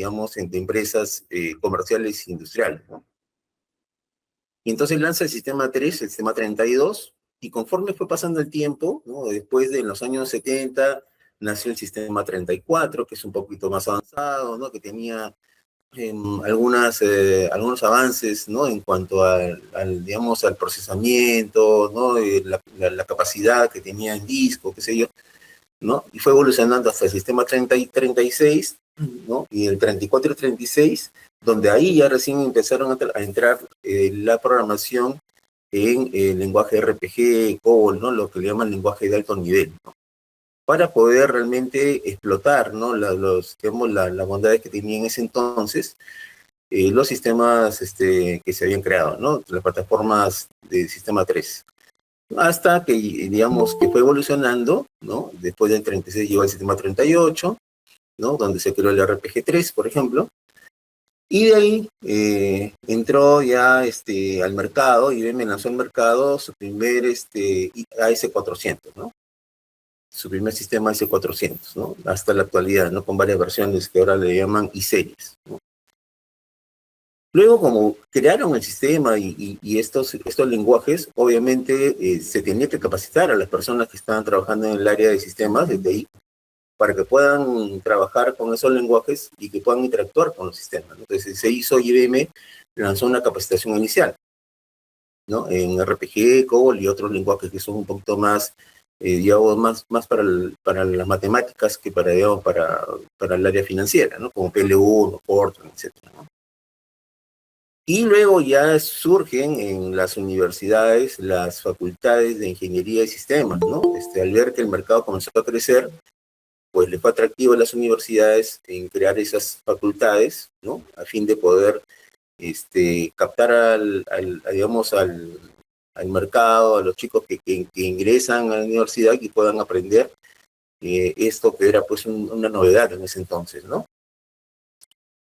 digamos, entre empresas comerciales e industriales, ¿no? Y entonces lanza el sistema 3, el sistema 32, y conforme fue pasando el tiempo, ¿no? Después de los años 70, nació el sistema 34, que es un poquito más avanzado, ¿no? Que tenía algunos avances, ¿no? En cuanto digamos, al procesamiento, ¿no? La capacidad que tenía en disco, qué sé yo, ¿no? Y fue evolucionando hasta el sistema 30 y 36, ¿no? Y el 34 y 36, donde ahí ya recién empezaron a entrar la programación en el lenguaje RPG, COBOL, ¿no? Lo que le llaman lenguaje de alto nivel, ¿no? Para poder realmente explotar, ¿no? Digamos, las bondades que tenía en ese entonces los sistemas que se habían creado, ¿no? Las plataformas de sistema 3. Hasta que, digamos, que fue evolucionando, ¿no? Después del 36 llegó el sistema 38, ¿no? Donde se creó el RPG-3, por ejemplo. Y de ahí entró ya al mercado, IBM lanzó al mercado su primer AS400, ¿no? Su primer sistema AS400, ¿no? Hasta la actualidad, ¿no? Con varias versiones que ahora le llaman I-series, ¿no? Luego, como crearon el sistema y estos lenguajes, obviamente se tenía que capacitar a las personas que estaban trabajando en el área de sistemas, desde ahí, para que puedan trabajar con esos lenguajes y que puedan interactuar con los sistemas, ¿no? Entonces se hizo IBM, lanzó una capacitación inicial, ¿no? En RPG, COBOL y otros lenguajes que son un poquito más, digamos, más para las matemáticas que digamos, para el área financiera, ¿no? Como PL1, Fortran, etcétera, ¿no? Y luego ya surgen en las universidades las facultades de ingeniería y sistemas, ¿no? Al ver que el mercado comenzó a crecer, pues le fue atractivo a las universidades en crear esas facultades, ¿no? A fin de poder captar digamos, al mercado, a los chicos que ingresan a la universidad y puedan aprender esto que era pues una novedad en ese entonces, ¿no?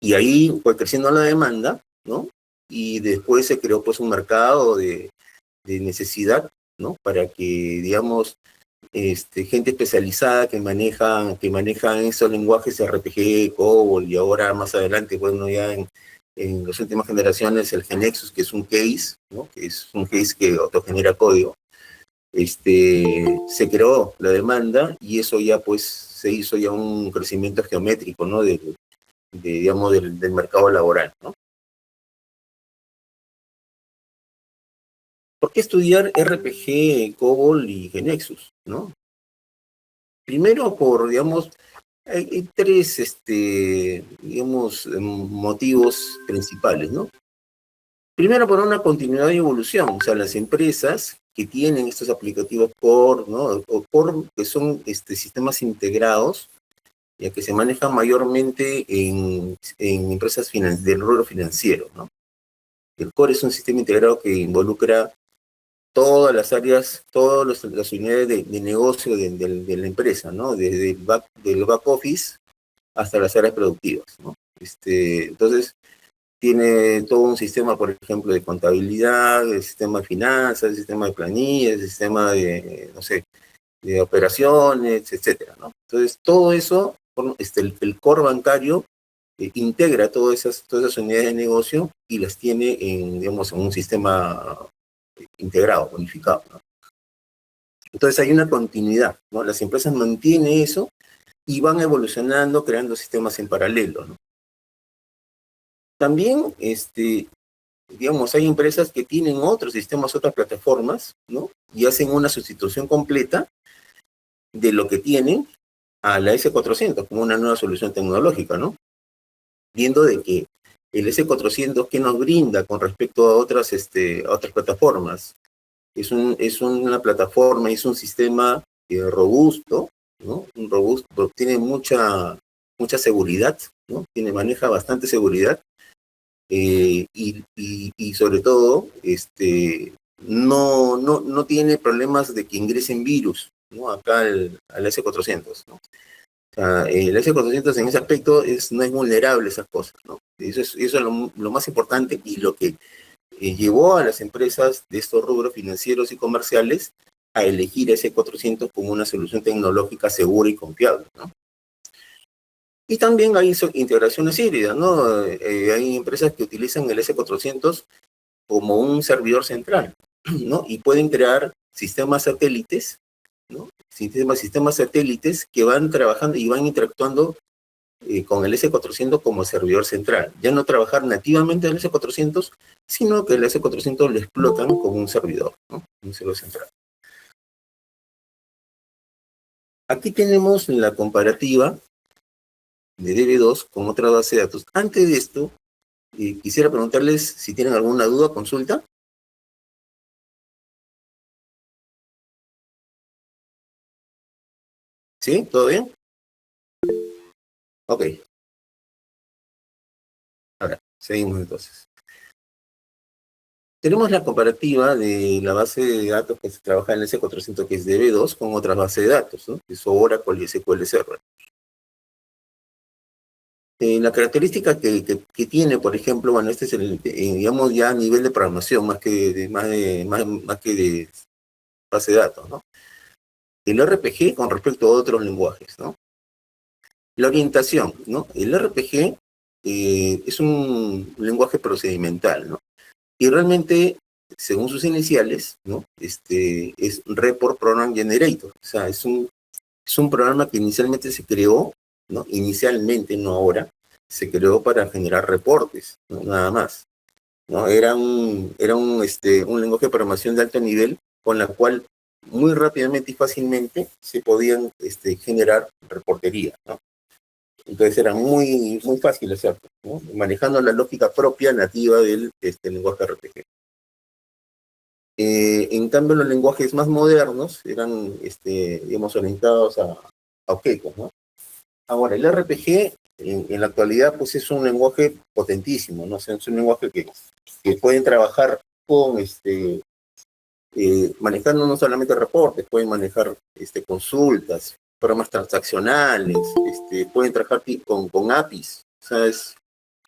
Y ahí fue creciendo la demanda, ¿no? Y después se creó pues un mercado de necesidad, ¿no? Para que, digamos, gente especializada que manejan esos lenguajes RPG, COBOL y ahora más adelante, bueno, ya en las últimas generaciones el GeneXus, que es un case, ¿no? Que es un case que autogenera código. Se creó la demanda y eso ya pues se hizo ya un crecimiento geométrico, ¿no? Digamos, del mercado laboral, ¿no? ¿Por qué estudiar RPG, COBOL y GeneXus, ¿no? Primero digamos, hay tres, digamos, motivos principales, ¿no? Primero, por una continuidad y evolución, o sea, las empresas que tienen estos aplicativos core, ¿no? O core, que son sistemas integrados, ya que se manejan mayormente en empresas del rubro financiero, ¿no? El core es un sistema integrado que involucra todas las áreas, todas las unidades de negocio de la empresa, ¿no? Desde del back office hasta las áreas productivas, ¿no? Entonces, tiene todo un sistema, por ejemplo, de contabilidad, el sistema de finanzas, el sistema de planillas, el sistema de, no sé, de operaciones, etcétera, ¿no? Entonces, todo eso, el core bancario integra todas esas unidades de negocio y las tiene digamos, en un sistema integrado, unificado, ¿no? Entonces hay una continuidad, ¿no? Las empresas mantienen eso y van evolucionando, creando sistemas en paralelo, ¿no? También, digamos, hay empresas que tienen otros sistemas, otras plataformas, ¿no? Y hacen una sustitución completa de lo que tienen a la S400 como una nueva solución tecnológica, ¿no? Viendo de que el S400, ¿qué nos brinda con respecto a otras plataformas? Es una plataforma, es un sistema robusto, ¿no? Robusto, tiene mucha seguridad, ¿no? Maneja bastante seguridad, y sobre todo, no tiene problemas de que ingresen virus, ¿no? Acá al S400, ¿no? O sea, el S400 en ese aspecto no es vulnerable a esas cosas, ¿no? Eso es lo más importante y lo que llevó a las empresas de estos rubros financieros y comerciales a elegir S400 como una solución tecnológica segura y confiable, ¿no? Y también hay integraciones híbridas, ¿no? Hay empresas que utilizan el S400 como un servidor central, ¿no? Y pueden crear sistemas satélites, ¿no? Sistemas satélites que van trabajando y van interactuando con el S400 como servidor central. Ya no trabajar nativamente en el S400, sino que el S400 lo explotan como un servidor, ¿no? Un servidor central. Aquí tenemos la comparativa de DB2 con otra base de datos. Antes de esto, quisiera preguntarles si tienen alguna duda, consulta. ¿Sí? ¿Todo bien? Ok. Ahora, seguimos entonces. Tenemos la comparativa de la base de datos que se trabaja en el S400, que es DB2, con otras bases de datos, ¿no? Que es Oracle y SQL Server. La característica que tiene, por ejemplo, bueno, este es el, digamos, ya a nivel de programación, más que de base de datos, ¿no? El RPG con respecto a otros lenguajes, ¿no? La orientación, ¿no? El RPG es un lenguaje procedimental, ¿no? Y realmente, según sus iniciales, ¿no? Es Report Program Generator. O sea, es un programa que inicialmente se creó, ¿no? Inicialmente, no ahora, se creó para generar reportes, ¿no? Nada más, ¿no? Un lenguaje de programación de alto nivel con la cual muy rápidamente y fácilmente se podían generar reportería, ¿no? Entonces era muy fácil hacerlo, ¿no? Manejando la lógica propia nativa del lenguaje RPG. En cambio, los lenguajes más modernos eran, digamos, orientados a objetos, ¿no? Ahora, el RPG en la actualidad pues es un lenguaje potentísimo, ¿no? O sea, es un lenguaje que pueden trabajar con, manejando no solamente reportes, pueden manejar consultas, programas transaccionales, pueden trabajar con APIs. O sea,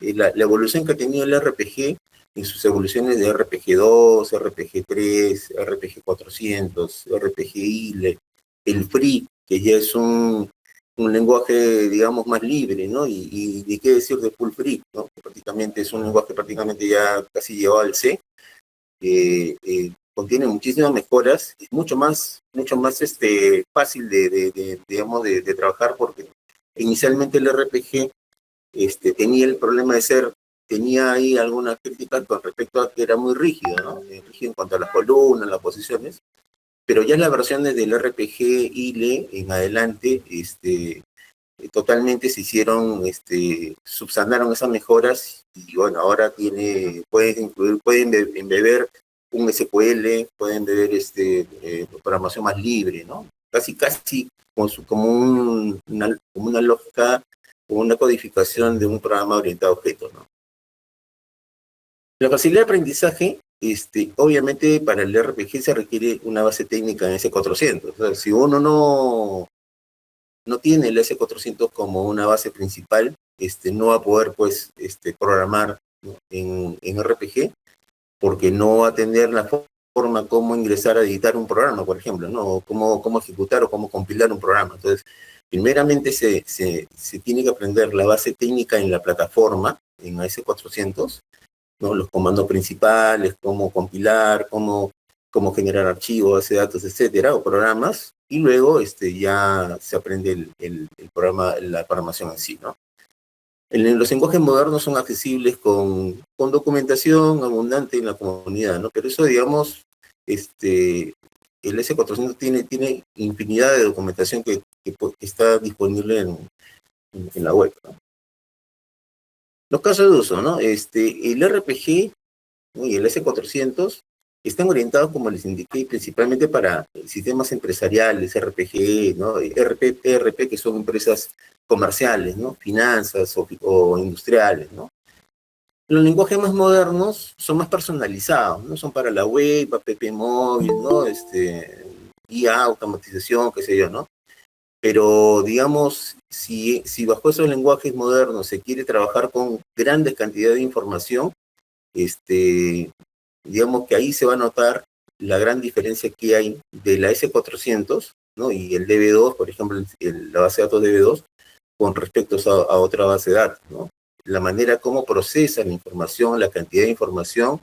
la evolución que ha tenido el RPG en sus evoluciones de RPG 2, RPG 3, RPG 400, RPG ILE, el Free, que ya es un lenguaje, digamos, más libre, ¿no? Y qué decir de Full Free, ¿no? Que prácticamente es un lenguaje prácticamente ya casi llevado al C, contiene muchísimas mejoras, es mucho más fácil digamos, de trabajar, porque inicialmente el RPG tenía el problema de tenía ahí algunas críticas con respecto a que era muy rígido, ¿no? Rígido en cuanto a las columnas, las posiciones, pero ya las versiones del RPG ILE en adelante, totalmente se hicieron, subsanaron esas mejoras y bueno, ahora pueden embeber un SQL, pueden beber programación más libre, ¿no? Casi como una lógica, como una codificación de un programa orientado a objetos, ¿no? La facilidad de aprendizaje, obviamente para el RPG se requiere una base técnica en S400. O sea, si uno no tiene el S400 como una base principal, no va a poder, pues, programar, ¿no? en RPG, porque no va a tener la forma cómo ingresar a editar un programa, por ejemplo, ¿no? O cómo ejecutar o cómo compilar un programa. Entonces, primeramente se tiene que aprender la base técnica en la plataforma, en S400, ¿no? Los comandos principales, cómo compilar, cómo generar archivos, base de datos, etcétera, o programas, y luego ya se aprende el programa, la programación en sí, ¿no? Los lenguajes modernos son accesibles con documentación abundante en la comunidad, ¿no? Pero eso, digamos, el S400 tiene infinidad de documentación que está disponible en la web, ¿no? Los casos de uso, ¿no? El RPG, ¿no? Y el S400 están orientados, como les indiqué, principalmente para sistemas empresariales, RPG, ¿no? ERP, que son empresas comerciales, ¿no? Finanzas o industriales, ¿no? Los lenguajes más modernos son más personalizados, ¿no? Son para la web, app móvil, ¿no? IA, automatización, qué sé yo, ¿no? Pero, digamos, si bajo esos lenguajes modernos se quiere trabajar con grandes cantidades de información, digamos que ahí se va a notar la gran diferencia que hay de la S400, ¿no? Y el DB2, por ejemplo, la base de datos DB2, con respecto a otra base de datos, ¿no? La manera como procesa la información, la cantidad de información,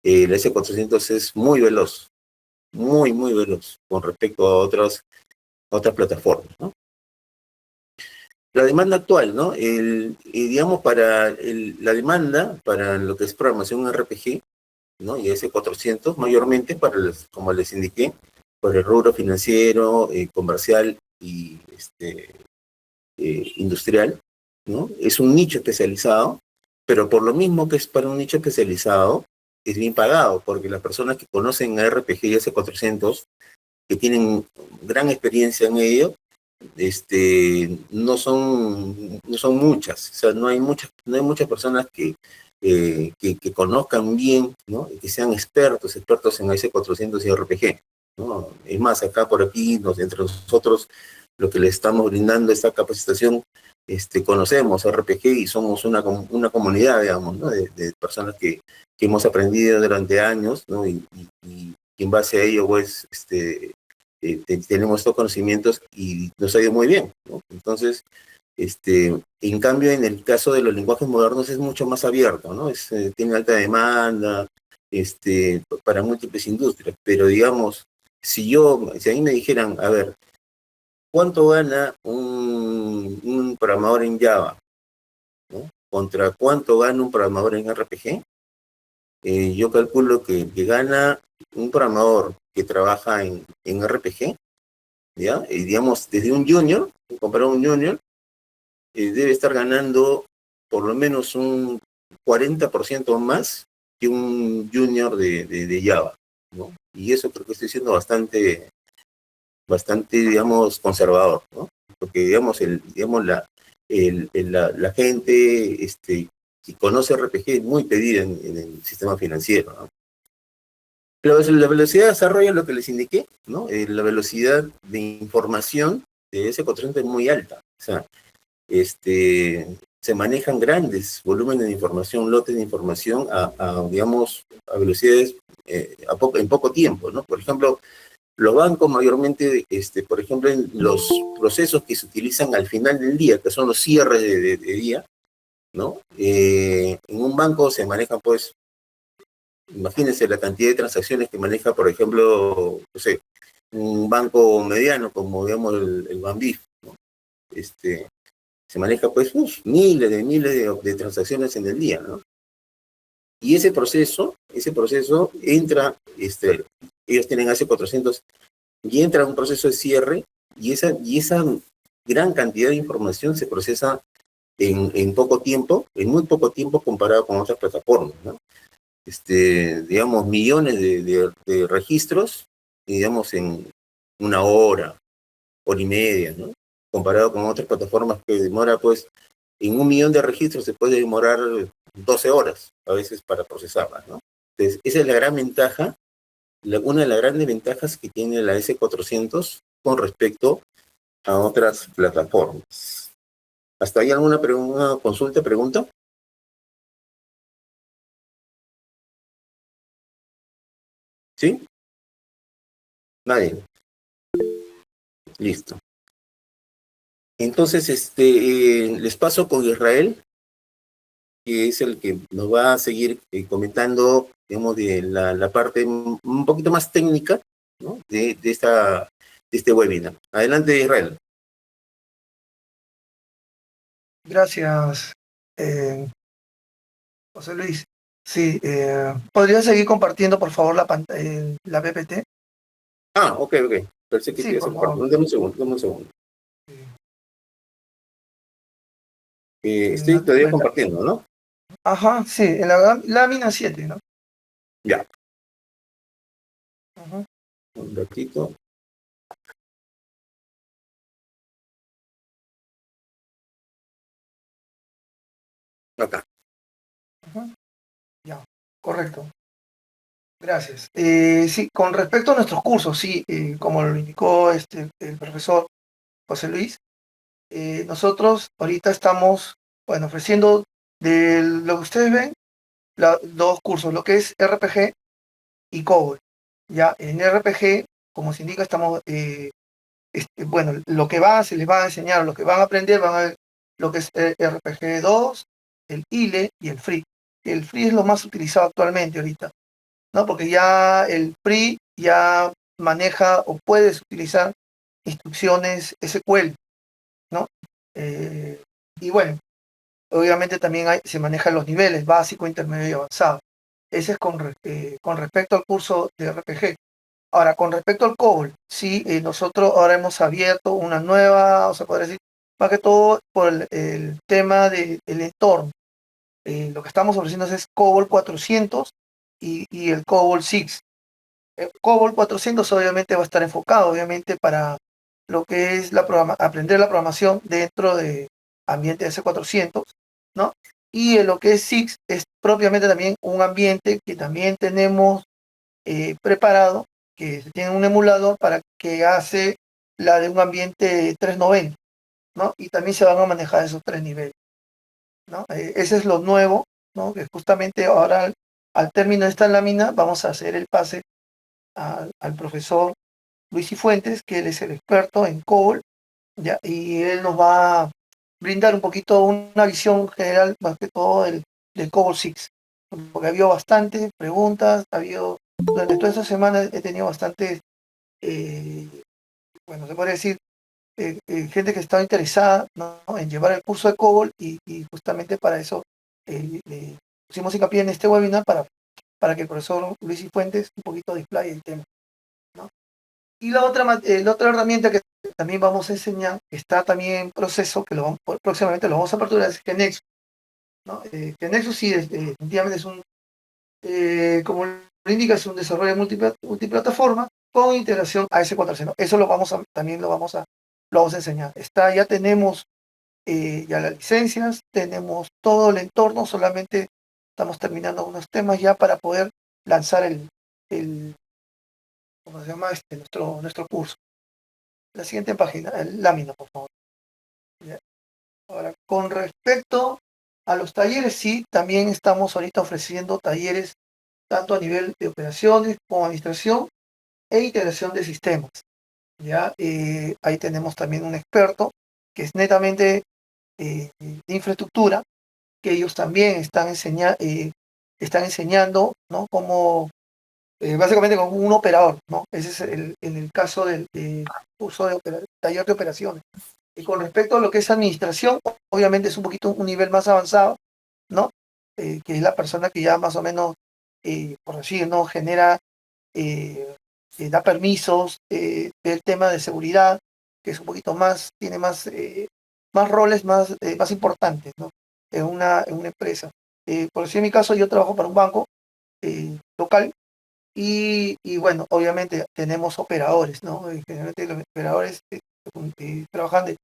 el S400 es muy veloz, muy, muy veloz con respecto a otras plataformas, ¿no? La demanda actual, ¿no? Digamos, la demanda para lo que es programación RPG, ¿no? Y S400, mayormente como les indiqué, para el rubro financiero, comercial y industrial, ¿no? Es un nicho especializado, pero por lo mismo que es para un nicho especializado, es bien pagado, porque las personas que conocen a RPG y S400, que tienen gran experiencia en ello, no son muchas, o sea, no hay muchas personas que conozcan bien, ¿no? Y que sean expertos en S400 y RPG, ¿no? Es más, acá por aquí, entre nosotros, lo que le estamos brindando esta capacitación, conocemos RPG y somos una comunidad, digamos, ¿no? De personas que hemos aprendido durante años, ¿no? Y en base a ello, pues, tenemos estos conocimientos y nos ha ido muy bien, ¿no? Entonces, en cambio, en el caso de los lenguajes modernos es mucho más abierto, ¿no? Tiene alta demanda, para múltiples industrias, pero digamos, si a mí me dijeran, a ver, ¿cuánto gana un programador en Java? ¿No? ¿Contra cuánto gana un programador en RPG? Yo calculo que gana un programador que trabaja en RPG, ¿ya? Y digamos, desde un junior, comparado a un junior, debe estar ganando por lo menos un 40% más que un junior de Java, ¿no? Y eso creo que estoy siendo bastante, digamos, conservador, ¿no? Porque, digamos la gente que conoce RPG es muy pedida en el sistema financiero, ¿no? Pero la velocidad de desarrollo es lo que les indiqué, ¿no? La velocidad de información de S400 es muy alta. O sea, se manejan grandes volúmenes de información, lotes de información digamos, a velocidades en poco tiempo, ¿no? Por ejemplo, los bancos mayormente, por ejemplo, en los procesos que se utilizan al final del día, que son los cierres de día, ¿no? En un banco se manejan, pues, imagínense la cantidad de transacciones que maneja, por ejemplo, no sé, un banco mediano como, digamos, el Banbif, ¿no? Se maneja, pues, miles de transacciones en el día, ¿no? Y ese proceso entra, ellos tienen hace 400 y entra un proceso de cierre y esa gran cantidad de información se procesa en poco tiempo, en muy poco tiempo comparado con otras plataformas, ¿no? Digamos, millones de registros, digamos, en una hora y media, ¿no? Comparado con otras plataformas que demora, pues, en 1 millón de registros se puede demorar 12 horas a veces para procesarlas, ¿no? Entonces, esa es la gran ventaja, una de las grandes ventajas que tiene la S400 con respecto a otras plataformas. ¿Hasta ahí alguna consulta, pregunta? ¿Sí? Nadie. Listo. Entonces, les paso con Israel, que es el que nos va a seguir comentando, digamos, de la parte un poquito más técnica, ¿no? de este webinar. Adelante, Israel. Gracias, eh, José Luis. Sí, ¿podría seguir compartiendo, por favor, la PPT? Ok. Pensé que te Sí, ibas a por compartir. favor. Dame un segundo. En Estoy todavía compartiendo, ¿no? ajá, sí, en la lámina 7, ¿no? Ya, Ajá, un ratito. Acá. ajá, ya, correcto. Gracias. Sí, con respecto a nuestros cursos, sí, como lo indicó el profesor José Luis, nosotros ahorita estamos, bueno, ofreciendo de lo que ustedes ven, dos cursos, lo que es RPG y COBOL. Ya, en RPG, como se indica, estamos, bueno, lo que se les va a enseñar, lo que van a aprender, van a lo que es RPG2, el ILE y el FREE. El FREE es lo más utilizado actualmente ahorita, ¿no? Porque ya el FREE ya maneja o puedes utilizar instrucciones SQL, ¿no? Y bueno, obviamente también se manejan los niveles básico, intermedio y avanzado. Ese es con respecto al curso de RPG. Ahora, con respecto al COBOL, sí, nosotros ahora hemos abierto una nueva, o sea, podría decir, más que todo por el tema del entorno. Lo que estamos ofreciendo es COBOL 400 y el COBOL 6. El COBOL 400 obviamente va a estar enfocado, obviamente, para lo que es aprender la programación dentro de ambiente S400, ¿no? Y en lo que es SIX es propiamente también un ambiente que también tenemos preparado, que tiene un emulador para que hace la de un ambiente 390, ¿no? Y también se van a manejar esos tres niveles, ¿no? Ese es lo nuevo, ¿no? Que justamente ahora al término de esta lámina vamos a hacer el pase al profesor Luis Cifuentes, que él es el experto en COBOL, ¿ya? Y él nos va a brindar un poquito una visión general, más que todo del COBOL 6, porque ha habido bastantes preguntas, durante toda esta semana he tenido bastantes, eh, bueno, se puede decir, gente que estaba interesada, ¿no? En llevar el curso de COBOL y justamente para eso le pusimos hincapié en este webinar para que el profesor Luis Cifuentes un poquito displaye el tema, ¿no? Y la otra herramienta que también vamos a enseñar, que está también en proceso, que próximamente lo vamos a aperturar, es GeneXus, ¿no? GeneXus sí, definitivamente es como lo indica, es un desarrollo multiplataforma con integración a S400. Eso también lo vamos a enseñar. Ya tenemos ya las licencias, tenemos todo el entorno, solamente estamos terminando unos temas ya para poder lanzar el ¿cómo se llama? Nuestro curso. La siguiente página, lámina, por favor. Ya. Ahora, con respecto a los talleres, sí, también estamos ahorita ofreciendo talleres tanto a nivel de operaciones como administración e integración de sistemas. ¿Ya? Ahí tenemos también un experto que es netamente de infraestructura, que ellos también están enseñando, ¿no? Como básicamente como un operador, ¿no? Ese es en el caso del curso taller de operaciones. Y con respecto a lo que es administración, obviamente es un poquito un nivel más avanzado, ¿no? Que es la persona que ya más o menos, por decir, ¿no? Genera, da permisos, del tema de seguridad, que es un poquito más, tiene más roles más importantes, ¿no? En una empresa. Por decir en mi caso, yo trabajo para un banco local y bueno, obviamente tenemos operadores, ¿no? Generalmente los operadores trabajan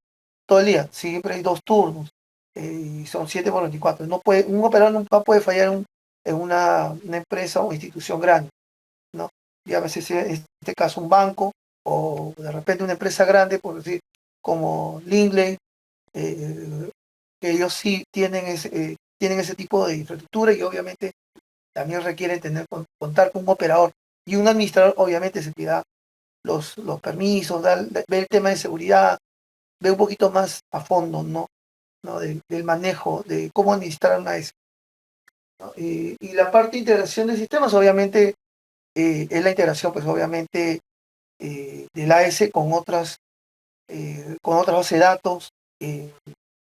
todo el día, siempre hay dos turnos, y son 7 por 24. Un operador nunca puede fallar en una empresa o institución grande, ¿no? Y a veces en este caso un banco o de repente una empresa grande, por decir, como Lingley, eh, que ellos sí tienen ese tipo de infraestructura y obviamente también requieren contar con un operador y un administrador, obviamente se pida los permisos, ve el tema de seguridad, ve un poquito más a fondo, ¿no? ¿No? Del manejo, de cómo administrar una S, ¿no? Y la parte de integración de sistemas, obviamente, es la integración, pues obviamente, del AS con otras bases de datos,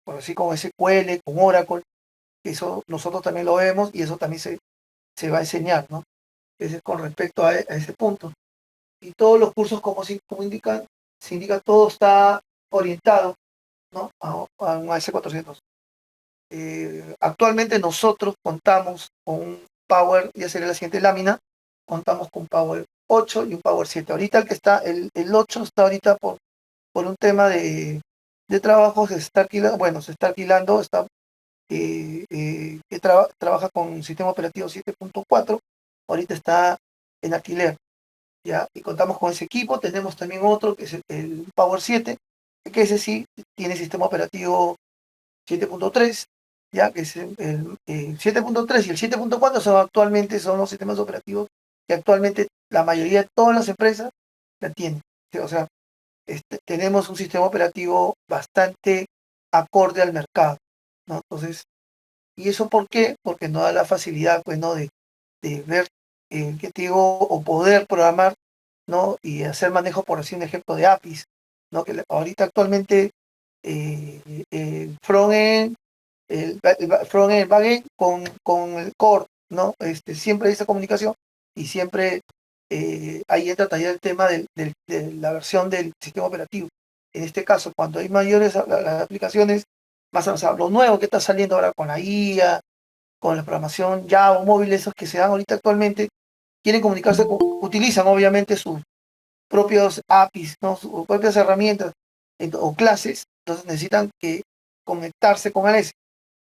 por así como SQL, con Oracle, eso nosotros también lo vemos y eso también se va a enseñar, ¿no? Ese es con respecto a ese punto. Y todos los cursos, como se indica, todo está orientado, ¿no? a un AS400. Actualmente nosotros contamos con un Power, ya sería la siguiente lámina, contamos con Power 8 y un Power 7. Ahorita el 8 está ahorita por un tema de trabajo, se está alquilando, trabaja con un sistema operativo 7.4, ahorita está en alquiler, ¿ya? Y contamos con ese equipo, tenemos también otro que es el Power 7, que ese sí tiene sistema operativo 7.3, ya que es el 7.3 y el 7.4 son los sistemas operativos que actualmente la mayoría de todas las empresas la tienen. O sea, tenemos un sistema operativo bastante acorde al mercado, ¿no? Entonces, ¿y eso por qué? Porque no da la facilidad, pues, ¿no? De ver, ¿qué te digo? O poder programar, ¿no? Y hacer manejo, por decir un ejemplo, de APIs, ¿no? Que ahorita actualmente frontend, el frontend, el backend con el core, ¿no? Siempre hay esa comunicación y siempre ahí entra también el tema de la versión del sistema operativo. En este caso, cuando hay mayores las aplicaciones más avanzadas, lo nuevo que está saliendo ahora con la IA, con la programación Java o móviles, esos que se dan ahorita actualmente, quieren comunicarse, utilizan obviamente sus propios APIs, ¿no? Sus propias herramientas o clases, entonces necesitan que conectarse con AES.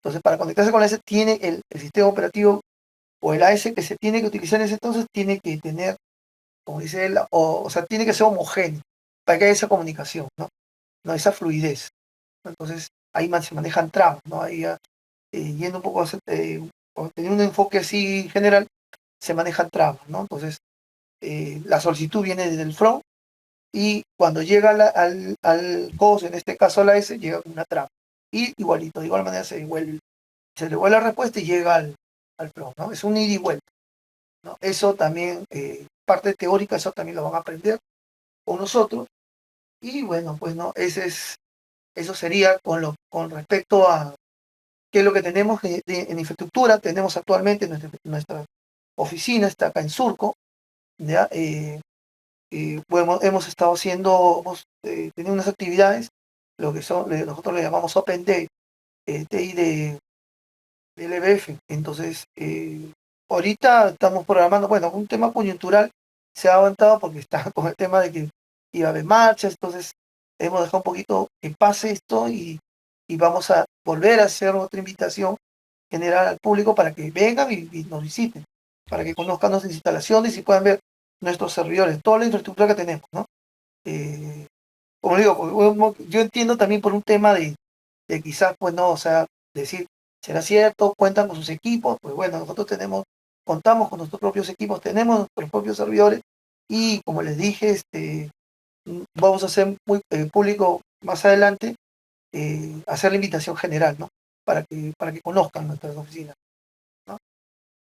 Entonces, para conectarse con AES, tiene el sistema operativo o el AES que se tiene que utilizar en ese entonces, tiene que tener, como dice él, o sea, tiene que ser homogéneo para que haya esa comunicación, ¿no? No, esa fluidez. Entonces, ahí se manejan trabas, ¿no? Ahí ya, yendo un poco, teniendo un enfoque así general, se manejan trabas, ¿no? Entonces, la solicitud viene desde el front y cuando llega al host, en este caso a la S, llega con una trama. Y igualito, de igual manera se devuelve la respuesta y llega al front, ¿no? Es un ida y vuelta, ¿no? Eso también, parte teórica, eso también lo van a aprender con nosotros. Y bueno, pues no, eso sería con respecto a qué es lo que tenemos en infraestructura. Tenemos actualmente nuestra oficina, está acá en Surco, ¿ya? Bueno, hemos estado haciendo, teniendo unas actividades, lo que son, nosotros le llamamos Open Day, TI del EBF. Entonces, ahorita estamos programando, bueno, un tema coyuntural se ha avanzado porque está con el tema de que iba a haber marchas, entonces hemos dejado un poquito que pase esto y vamos a volver a hacer otra invitación general al público para que vengan y nos visiten, para que conozcan nuestras instalaciones y puedan ver nuestros servidores, toda la infraestructura que tenemos, ¿no? Como digo, yo entiendo también por un tema de quizás, pues no, o sea, decir, ¿será cierto? ¿Cuentan con sus equipos? Pues bueno, nosotros contamos con nuestros propios equipos, tenemos nuestros propios servidores y como les dije, vamos a hacer muy público más adelante, hacer la invitación general, ¿no? Para que conozcan nuestras oficinas, ¿no?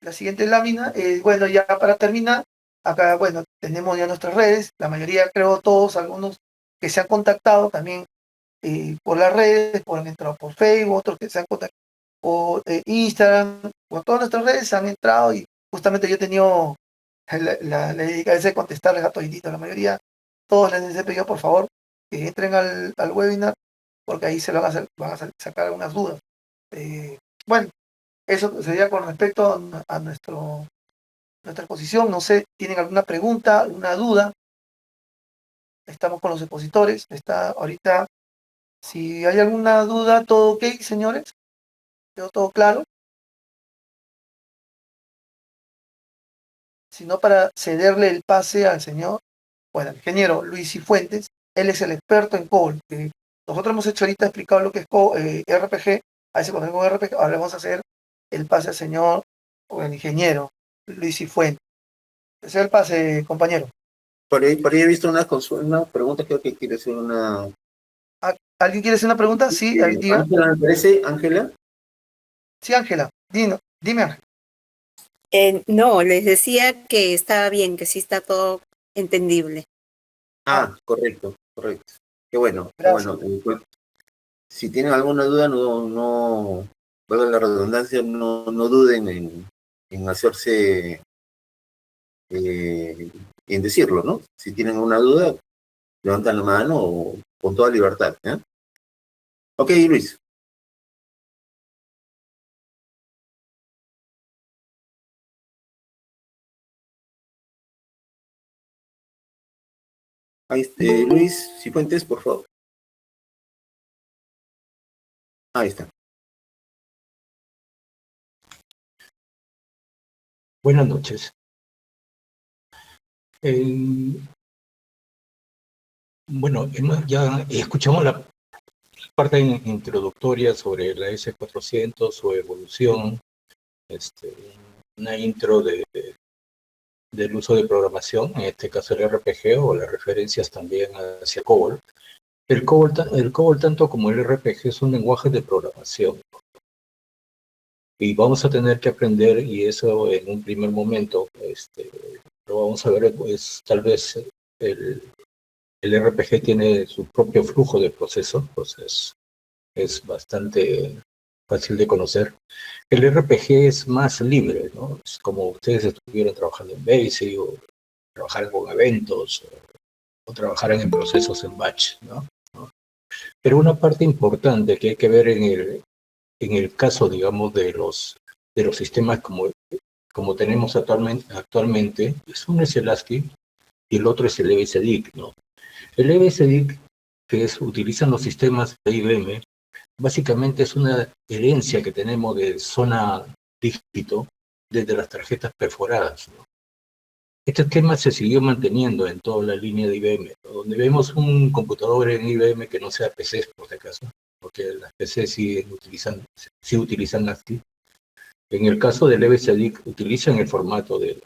La siguiente lámina, bueno, ya para terminar, acá, bueno, tenemos ya nuestras redes, la mayoría, creo todos, algunos que se han contactado también por las redes, han entrado por Facebook, otros que se han contactado por Instagram, por todas nuestras redes han entrado y justamente yo he tenido la delicadeza de contestarles a todititos, la mayoría, todos les he pedido por favor que entren al webinar porque ahí se van a sacar algunas dudas. Bueno, eso sería con respecto a nuestra exposición. No sé, ¿tienen alguna pregunta, alguna duda? Estamos con los expositores. Está ahorita, si hay alguna duda, todo ok, señores. ¿Quedó todo claro? Si no, para cederle el pase al señor, bueno, el ingeniero Luis Cifuentes, él es el experto en COBOL. Nosotros hemos hecho ahorita explicado lo que es RPG, a ese con RPG, ahora le vamos a hacer el pase al señor o el ingeniero Luis Cifuentes. Ese es el pase, compañero. Por ahí he visto una pregunta, creo que quiere hacer una... ¿Alguien quiere hacer una pregunta? Sí, diga. Ángela, me parece, Ángela. Sí, Ángela, dime, Ángela. No, les decía que estaba bien, que sí está todo entendible. Correcto, correcto. Qué bueno, qué Gracias. bueno. Pues, si tienen alguna duda, valga la redundancia, no duden en hacerse, en decirlo, ¿no? Si tienen alguna duda, levantan la mano con toda libertad, ¿eh? Ok, Luis. Ahí, Luis Cifuentes, por favor. Ahí está. Buenas noches. Bueno, ya escuchamos la parte introductoria sobre la S400, su evolución, una intro del uso de programación, en este caso el RPG o las referencias también hacia COBOL. El COBOL, tanto como el RPG, son lenguajes de programación. Y vamos a tener que aprender, y eso en un primer momento, lo vamos a ver, pues tal vez el RPG tiene su propio flujo de proceso, pues es bastante fácil de conocer. El RPG es más libre, ¿no? Es como ustedes estuvieran trabajando en BASIC o trabajaran con eventos o trabajaran en procesos en batch, ¿no? Pero una parte importante que hay que ver en el caso, digamos, de los sistemas como tenemos actualmente, es uno es el ASCII y el otro es el EBCDIC, ¿no? El EBCDIC, utilizan los sistemas de IBM, básicamente es una herencia que tenemos de zona dígito desde las tarjetas perforadas, ¿no? Este esquema se siguió manteniendo en toda la línea de IBM, ¿no? Donde vemos un computador en IBM que no sea PCs, por si acaso, porque las PCs sí utilizan ASCII. En el caso del EBCDIC, utilizan el formato de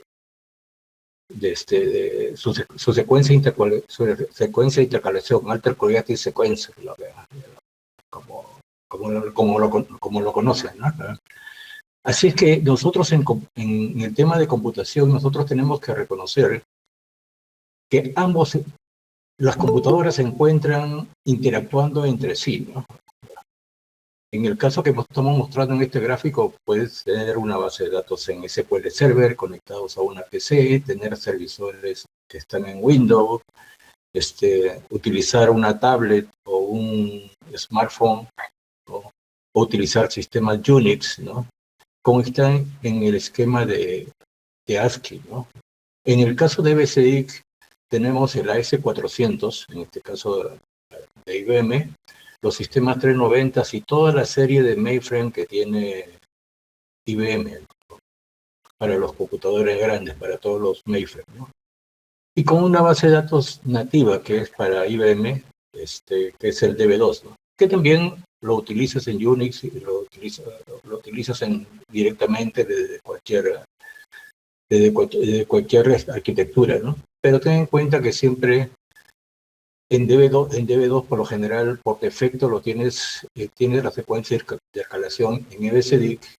su secuencia de intercalación, Alter Coreative Sequence, como lo conocen, ¿no? Así es que nosotros en el tema de computación, nosotros tenemos que reconocer que las computadoras se encuentran interactuando entre sí, ¿no? En el caso que estamos mostrando en este gráfico, puedes tener una base de datos en SQL Server conectados a una PC, tener servidores que están en Windows, utilizar una tablet o un smartphone, o utilizar sistemas Unix, ¿no? Como están en el esquema de ASCII, ¿no? En el caso de BCDIC tenemos el AS400, en este caso de IBM, los sistemas 390 y toda la serie de mainframe que tiene IBM, ¿no? Para los computadores grandes, para todos los mainframe, ¿no? Y con una base de datos nativa que es para IBM, que es el DB2, ¿no? Que también lo utilizas en Unix y lo utilizas directamente desde cualquier arquitectura, ¿no? Pero ten en cuenta que siempre en DB2 por lo general, por defecto, tienes la secuencia de escalación en EBCDIC,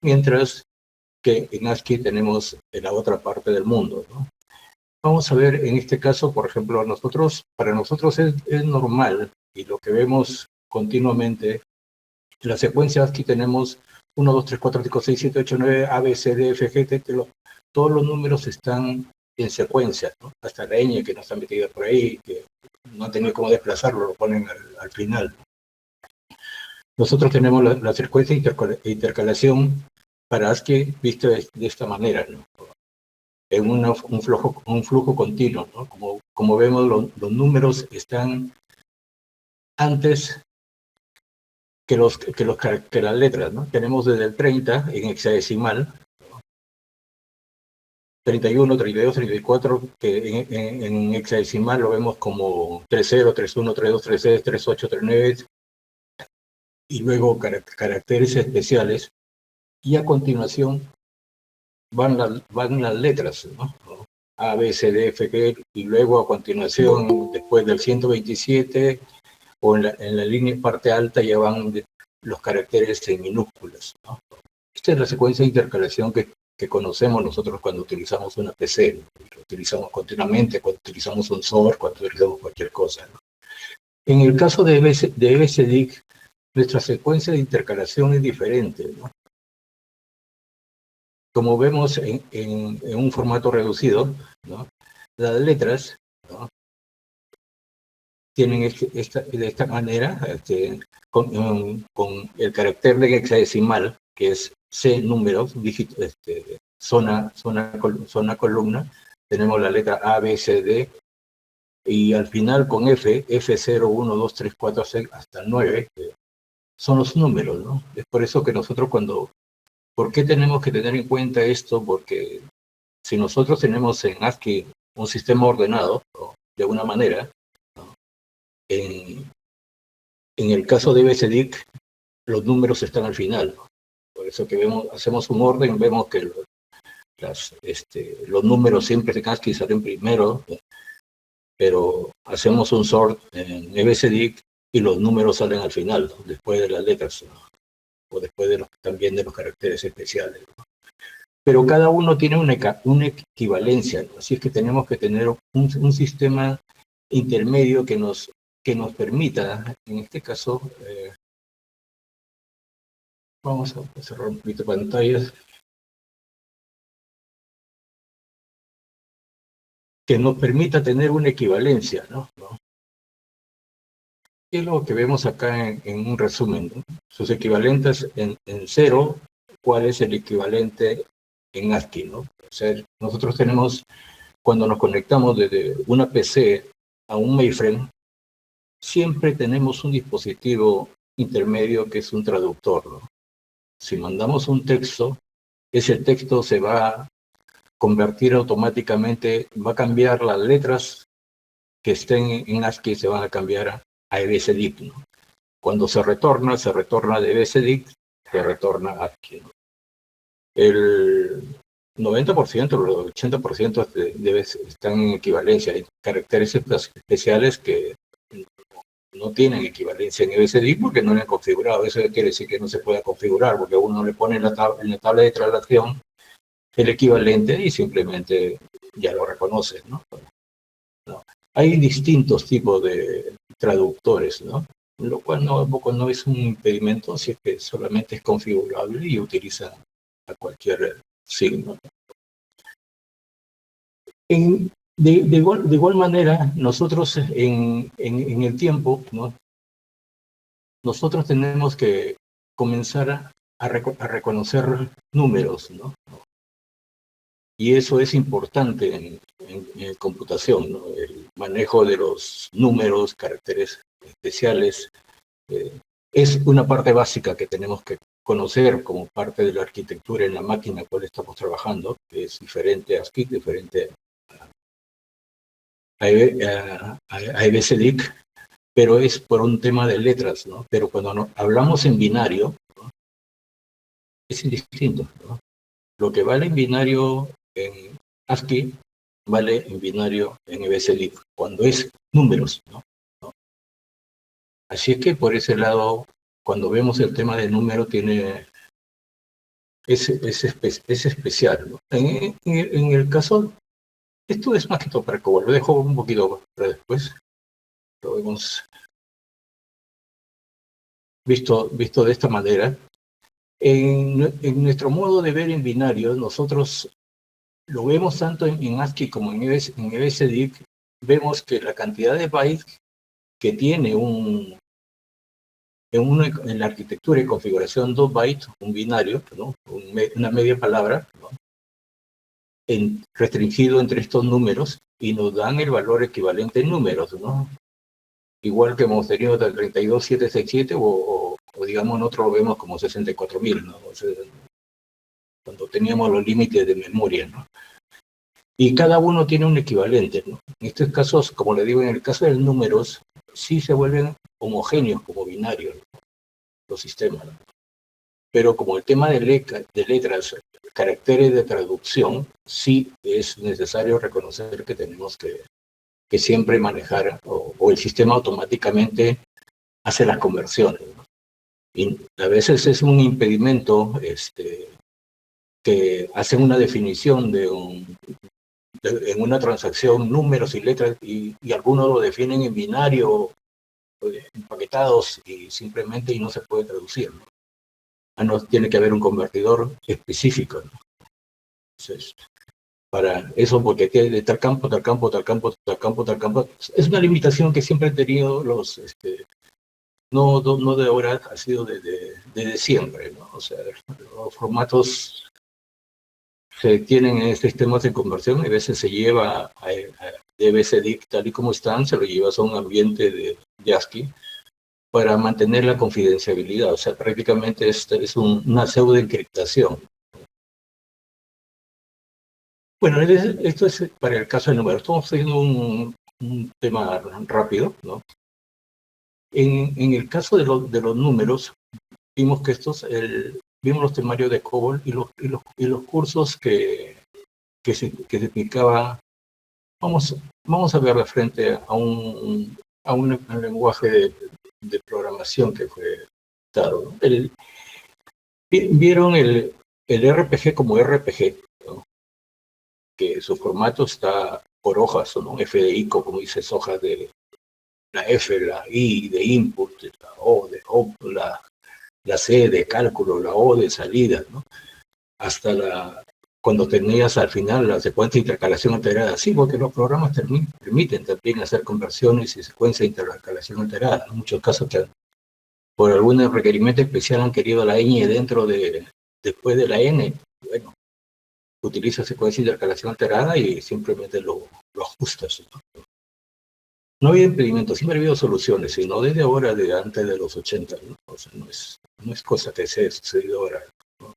mientras que en ASCII tenemos en la otra parte del mundo, ¿no? Vamos a ver en este caso, por ejemplo, para nosotros es normal, y lo que vemos continuamente, en la secuencia ASCII tenemos 1, 2, 3, 4, 5, 6, 7, 8, 9, A, B, C, D, F, G, T, todos los números están en secuencia, ¿no? Hasta la ñ que no está metida por ahí, que no han tenido cómo desplazarlo, lo ponen al final. Nosotros tenemos la secuencia de intercalación para ASCII visto de esta manera, ¿no? En un flujo continuo, ¿no? Como vemos, los números están antes que las letras, ¿no? Tenemos desde el 30 en hexadecimal, 31, 32, 34, que en hexadecimal lo vemos como 30, 31, 32, 36, 38, 39, y luego caracteres especiales, y a continuación van las letras, ¿no? A, B, C, D, F, G, y luego a continuación, después del 127, o en la línea parte alta ya van los caracteres en minúsculas, ¿no? Esta es la secuencia de intercalación que conocemos nosotros cuando utilizamos una PC, ¿no? Lo utilizamos continuamente, cuando utilizamos un software, cuando utilizamos cualquier cosa, ¿no? En el caso de EBCDIC, nuestra secuencia de intercalación es diferente, ¿no? Como vemos en un formato reducido, ¿no? Las letras, ¿no? Tienen de esta manera, con el carácter de hexadecimal, que es C números, dígito, zona columna, tenemos la letra A, B, C, D, y al final con F0, 1, 2, 3, 4, 6, hasta 9, son los números, ¿no? Es por eso que nosotros ¿por qué tenemos que tener en cuenta esto? Porque si nosotros tenemos en ASCII un sistema ordenado, ¿no? De alguna manera, ¿no? En el caso de BCDIC, los números están al final, ¿no? Por eso que hacemos un orden, vemos que los números siempre en ASCII salen primero, ¿no? pero hacemos un sort en EBCDIC y los números salen al final, ¿no? Después de las letras, ¿no? O después también de los caracteres especiales, ¿no? Pero cada uno tiene una equivalencia, ¿no? Así es que tenemos que tener un sistema intermedio que nos permita, en este caso, vamos a cerrar un poquito pantallas, que nos permita tener una equivalencia, ¿no? Y es lo que vemos acá en un resumen, ¿no? Sus equivalentes en cero, ¿cuál es el equivalente en ASCII, ¿no? O sea, nosotros tenemos, cuando nos conectamos desde una PC a un mainframe, siempre tenemos un dispositivo intermedio que es un traductor, ¿no? Si mandamos un texto, ese texto se va a convertir automáticamente, va a cambiar las letras que estén en ASCII, se van a cambiar a EBCDIC, ¿no? Cuando se retorna de EBCDIC, se retorna a ASCII, ¿no? El 90% o el 80% están en equivalencia. Hay caracteres especiales que no tienen equivalencia en EBCDIC porque no lo han configurado. Eso quiere decir que no se puede configurar, porque uno le pone en la tabla de traslación el equivalente y simplemente ya lo reconoce, ¿no? No. Hay distintos tipos de traductores, ¿no? Lo cual no es un impedimento, si es que solamente es configurable y utiliza a cualquier signo. De igual manera, nosotros en el tiempo, ¿no? Nosotros tenemos que comenzar a reconocer números, ¿no? Y eso es importante en computación, ¿no? El manejo de los números, caracteres especiales, es una parte básica que tenemos que conocer como parte de la arquitectura en la máquina con la cual estamos trabajando, que es diferente a ASCII, diferente a EBCDIC, pero es por un tema de letras, ¿no? Pero cuando hablamos en binario, ¿no? Es indistinto, ¿no? Lo que vale en binario en ASCII vale en binario en EBCDIC, cuando es números, ¿no? Así es que por ese lado, cuando vemos el tema de número, es especial, ¿no? En el caso, esto es más que todo para COBOL, lo dejo un poquito para después, lo hemos visto de esta manera. En nuestro modo de ver en binario, nosotros lo vemos tanto en ASCII como en EBCDIC, vemos que la cantidad de bytes que tiene en la arquitectura y configuración 2 bytes, un binario, ¿no? Una media palabra, ¿no? Restringido entre estos números, y nos dan el valor equivalente en números, ¿no? Igual que hemos tenido del 32767 o digamos nosotros lo vemos como 64.000, ¿no? O sea, cuando teníamos los límites de memoria, ¿no? Y cada uno tiene un equivalente, ¿no? En estos casos, como le digo, en el caso de los números, sí se vuelven homogéneos como binarios, ¿no? Los sistemas, ¿no? Pero como el tema de letras, caracteres de traducción, sí es necesario reconocer que tenemos que siempre manejar, o el sistema automáticamente hace las conversiones, ¿no? Y a veces es un impedimento que hacen una definición en una transacción, números y letras, y algunos lo definen en binario, empaquetados, y simplemente no se puede traducir, ¿no? No tiene que haber un convertidor específico, ¿no? Entonces, para eso, porque de tal campo, tal campo, tal campo, tal campo, tal campo, es una limitación que siempre han tenido no de ahora, ha sido desde siempre, ¿no? O sea, los formatos se tienen en sistemas de conversión, a veces se lleva a EBCDIC tal y como están, se lo llevas a un ambiente de ASCII para mantener la confidencialidad. O sea, prácticamente es una pseudo-encriptación. Bueno, esto es para el caso de números. Estamos haciendo un tema rápido, ¿no? En el caso de los números, vimos que vimos los temarios de COBOL y los cursos que se explicaba. Vamos vamos a ver de frente a un lenguaje de programación que fue dado, ¿no? Vieron el RPG como RPG, ¿no? Que su formato está por hojas, ¿no? F de ICO, como dices, hojas de la F, la I de input, la O de output, la C de cálculo, la O de salida, ¿no? Hasta cuando tenías al final la secuencia de intercalación alterada. Sí, porque los programas permiten también hacer conversiones y secuencia de intercalación alterada. En muchos casos que por algún requerimiento especial han querido la ñ después de la n. Bueno, utiliza secuencia de intercalación alterada y simplemente lo ajustas, ¿no? No había impedimentos, siempre ha habido soluciones, sino desde ahora, de antes de los 80, ¿no? O sea, no es cosa que se ha sucedido ahora, ¿no?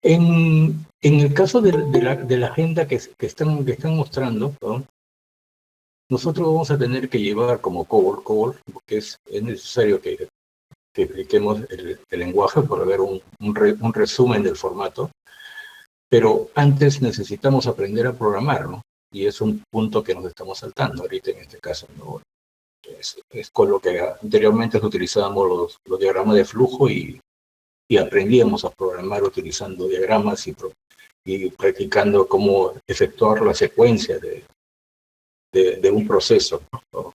En el caso de la agenda que están mostrando, ¿no? Nosotros vamos a tener que llevar como COBOL, porque es necesario que expliquemos el lenguaje para ver un resumen del formato, pero antes necesitamos aprender a programar, ¿no? Y es un punto que nos estamos saltando ahorita en este caso, ¿no? Es con lo que anteriormente utilizábamos los diagramas de flujo y aprendíamos a programar utilizando diagramas y practicando cómo efectuar la secuencia de un proceso, ¿no?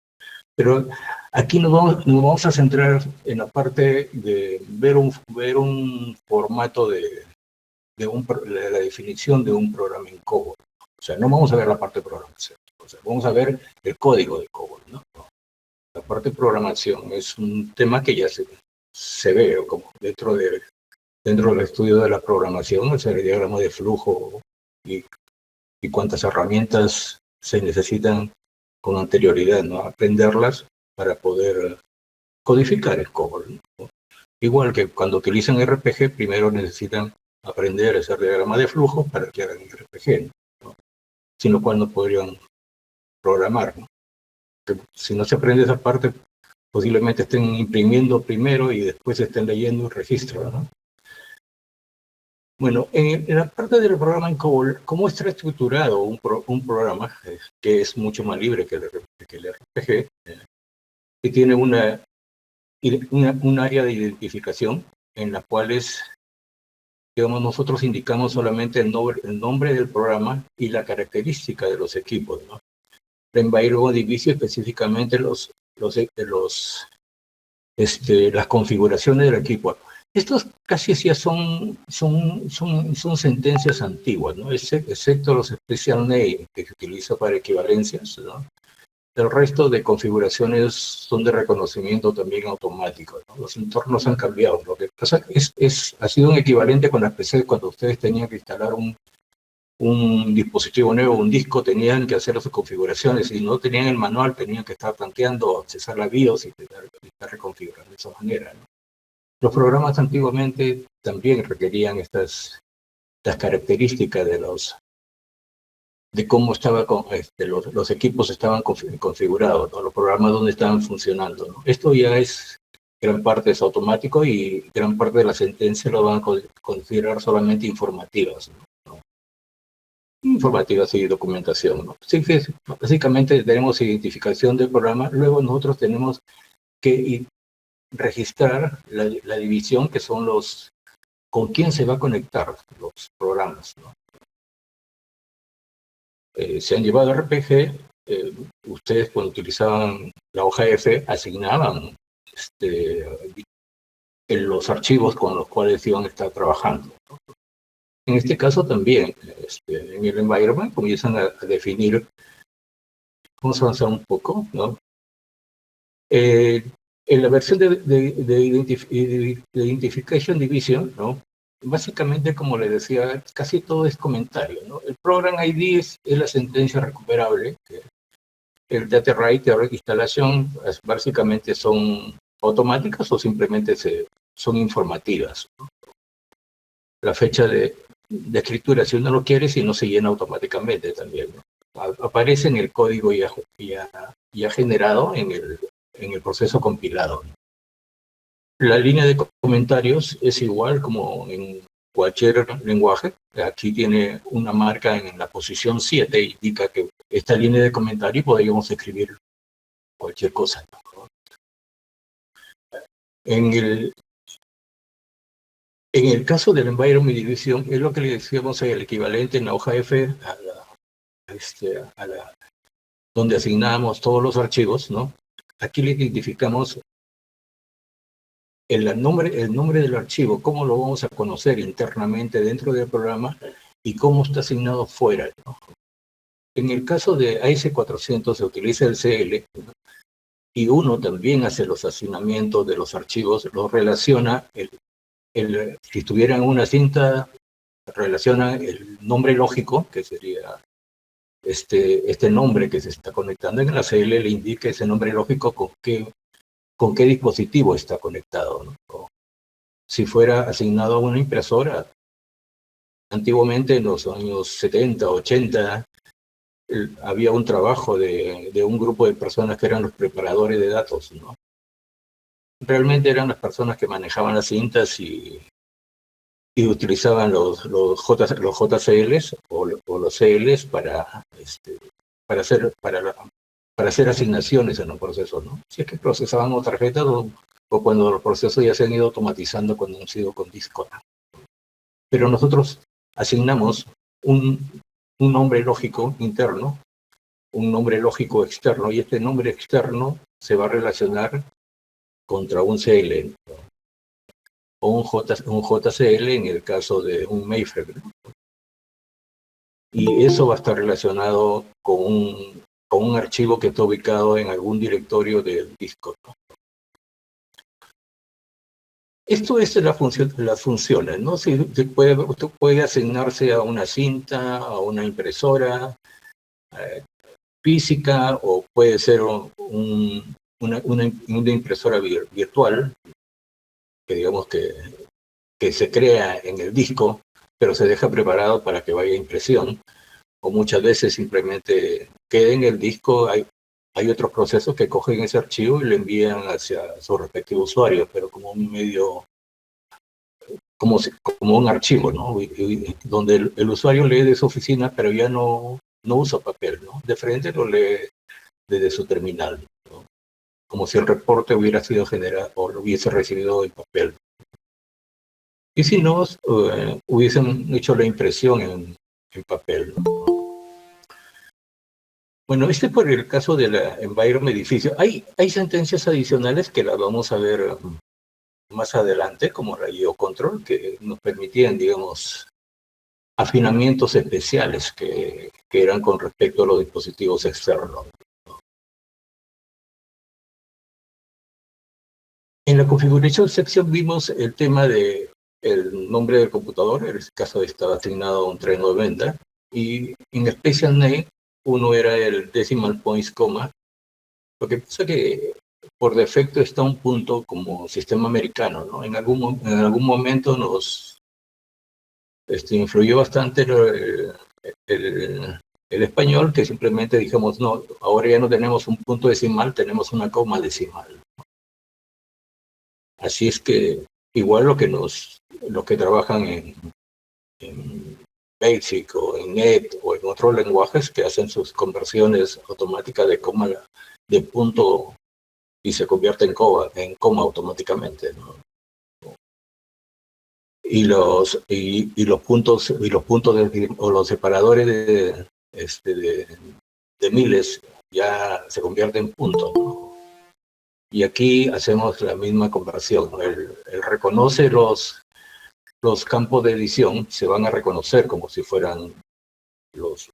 Pero aquí nos vamos a centrar en la parte de ver un formato de la definición de un programa en COBOL. O sea, no vamos a ver la parte de programación, o sea, vamos a ver el código de COBOL, ¿no? La parte de programación es un tema que ya se ve como dentro del estudio de la programación, o sea, el diagrama de flujo y cuántas herramientas se necesitan con anterioridad, ¿no? Aprenderlas para poder codificar el COBOL, ¿no? Igual que cuando utilizan RPG, primero necesitan aprender a hacer diagrama de flujo para que hagan RPG, ¿no? Sin lo cual no podrían programar, ¿no? Si no se aprende esa parte, posiblemente estén imprimiendo primero y después estén leyendo el registro, ¿no? Bueno, en la parte del programa en COBOL, ¿cómo está estructurado un programa que es mucho más libre que el RPG? Que tiene un área de identificación en la cual digamos, nosotros indicamos solamente el nombre del programa y la característica de los equipos, ¿no? En Environment Division específicamente las configuraciones del equipo. Estos casi ya son sentencias antiguas, ¿no? Excepto los special name que se utiliza para equivalencias, ¿no? El resto de configuraciones son de reconocimiento también automático, ¿no? Los entornos han cambiado. Lo que pasa ha sido un equivalente con las PCs cuando ustedes tenían que instalar un dispositivo nuevo, un disco, tenían que hacer sus configuraciones. Si no tenían el manual, tenían que estar planteando, accesar la BIOS y estar reconfigurando de esa manera, ¿no? Los programas antiguamente también requerían estas características de cómo los equipos estaban configurados, ¿no? Los programas donde estaban funcionando, ¿no? Esto ya gran parte es automático y gran parte de la sentencia lo van a considerar solamente informativas, ¿no? Informativas y documentación, ¿no? Sí, básicamente tenemos identificación del programa, luego nosotros tenemos que registrar la división, que son con quién se va a conectar los programas, ¿no? Se han llevado RPG, ustedes cuando utilizaban la hoja F asignaban los archivos con los cuales iban a estar trabajando, ¿no? En este caso también, en el environment comienzan a definir, vamos a avanzar un poco, ¿no? En la versión de Identification Division, ¿no? Básicamente, como les decía, casi todo es comentario, ¿no? El Program ID es la sentencia recuperable. El Data Write y instalación básicamente son automáticas o simplemente son informativas, ¿no? La fecha de escritura, si uno lo quiere, si no se llena automáticamente también, ¿no? Aparece en el código ya generado en el proceso compilado. La línea de comentarios es igual como en cualquier lenguaje. Aquí tiene una marca en la posición 7, indica que esta línea de comentario y podríamos escribir cualquier cosa, ¿no? En el caso del Environment Division, es lo que le decíamos el equivalente en la hoja F donde asignamos todos los archivos, ¿no? Aquí le identificamos el nombre del archivo, cómo lo vamos a conocer internamente dentro del programa y cómo está asignado fuera, ¿no? En el caso de AS400 se utiliza el CL, ¿no? Y uno también hace los asignamientos de los archivos, los relaciona, si estuvieran en una cinta, relaciona el nombre lógico, que sería este nombre que se está conectando. En la CL le indica ese nombre lógico con qué dispositivo está conectado, ¿no? O si fuera asignado a una impresora, antiguamente en los años 70, 80, había un trabajo de un grupo de personas que eran los preparadores de datos, ¿no? Realmente eran las personas que manejaban las cintas y utilizaban los JCLs o los CLs para hacer asignaciones en los procesos, ¿no? Si es que procesábamos tarjetas o cuando los procesos ya se han ido automatizando cuando han sido con disco, ¿no? Pero nosotros asignamos un nombre lógico interno, un nombre lógico externo, y este nombre externo se va a relacionar contra un CL, ¿no? O un JCL en el caso de un mainframe, ¿no? Y eso va a estar relacionado con un archivo que está ubicado en algún directorio del disco, ¿no? Esto es las funciones, ¿no? Usted puede asignarse a una cinta, a una impresora física, o puede ser una impresora virtual, que digamos que se crea en el disco, pero se deja preparado para que vaya a impresión, o muchas veces simplemente queda en el disco. Hay otros procesos que cogen ese archivo y lo envían hacia su respectivo usuario, pero como un medio, como un archivo, ¿no? Donde el usuario lee de su oficina, pero ya no usa papel, ¿no? De frente lo lee desde su terminal, ¿no? Como si el reporte hubiera sido generado o lo hubiese recibido en papel. Y si no, hubiesen hecho la impresión en papel, ¿no? Bueno, este es por el caso de la Environment Edificio. Hay sentencias adicionales que las vamos a ver más adelante, como la IO Control, que nos permitían, digamos, afinamientos especiales que eran con respecto a los dispositivos externos. En la configuration section vimos el tema de el nombre del computador. En este caso estaba asignado a un 390, y en Special Name uno era el decimal points, coma. Lo que pasa es que por defecto está un punto como sistema americano, ¿no? En algún momento nos influyó bastante el español, que simplemente dijimos, no, ahora ya no tenemos un punto decimal, tenemos una coma decimal. Así es que igual los que trabajan en Basic o en Net o en otros lenguajes que hacen sus conversiones automáticas de coma, de punto, y se convierte en coma automáticamente, ¿no? Y los puntos o los separadores de miles ya se convierten en puntos, ¿no? Y aquí hacemos la misma conversión, ¿no? Él reconoce los campos de edición, se van a reconocer como si fueran los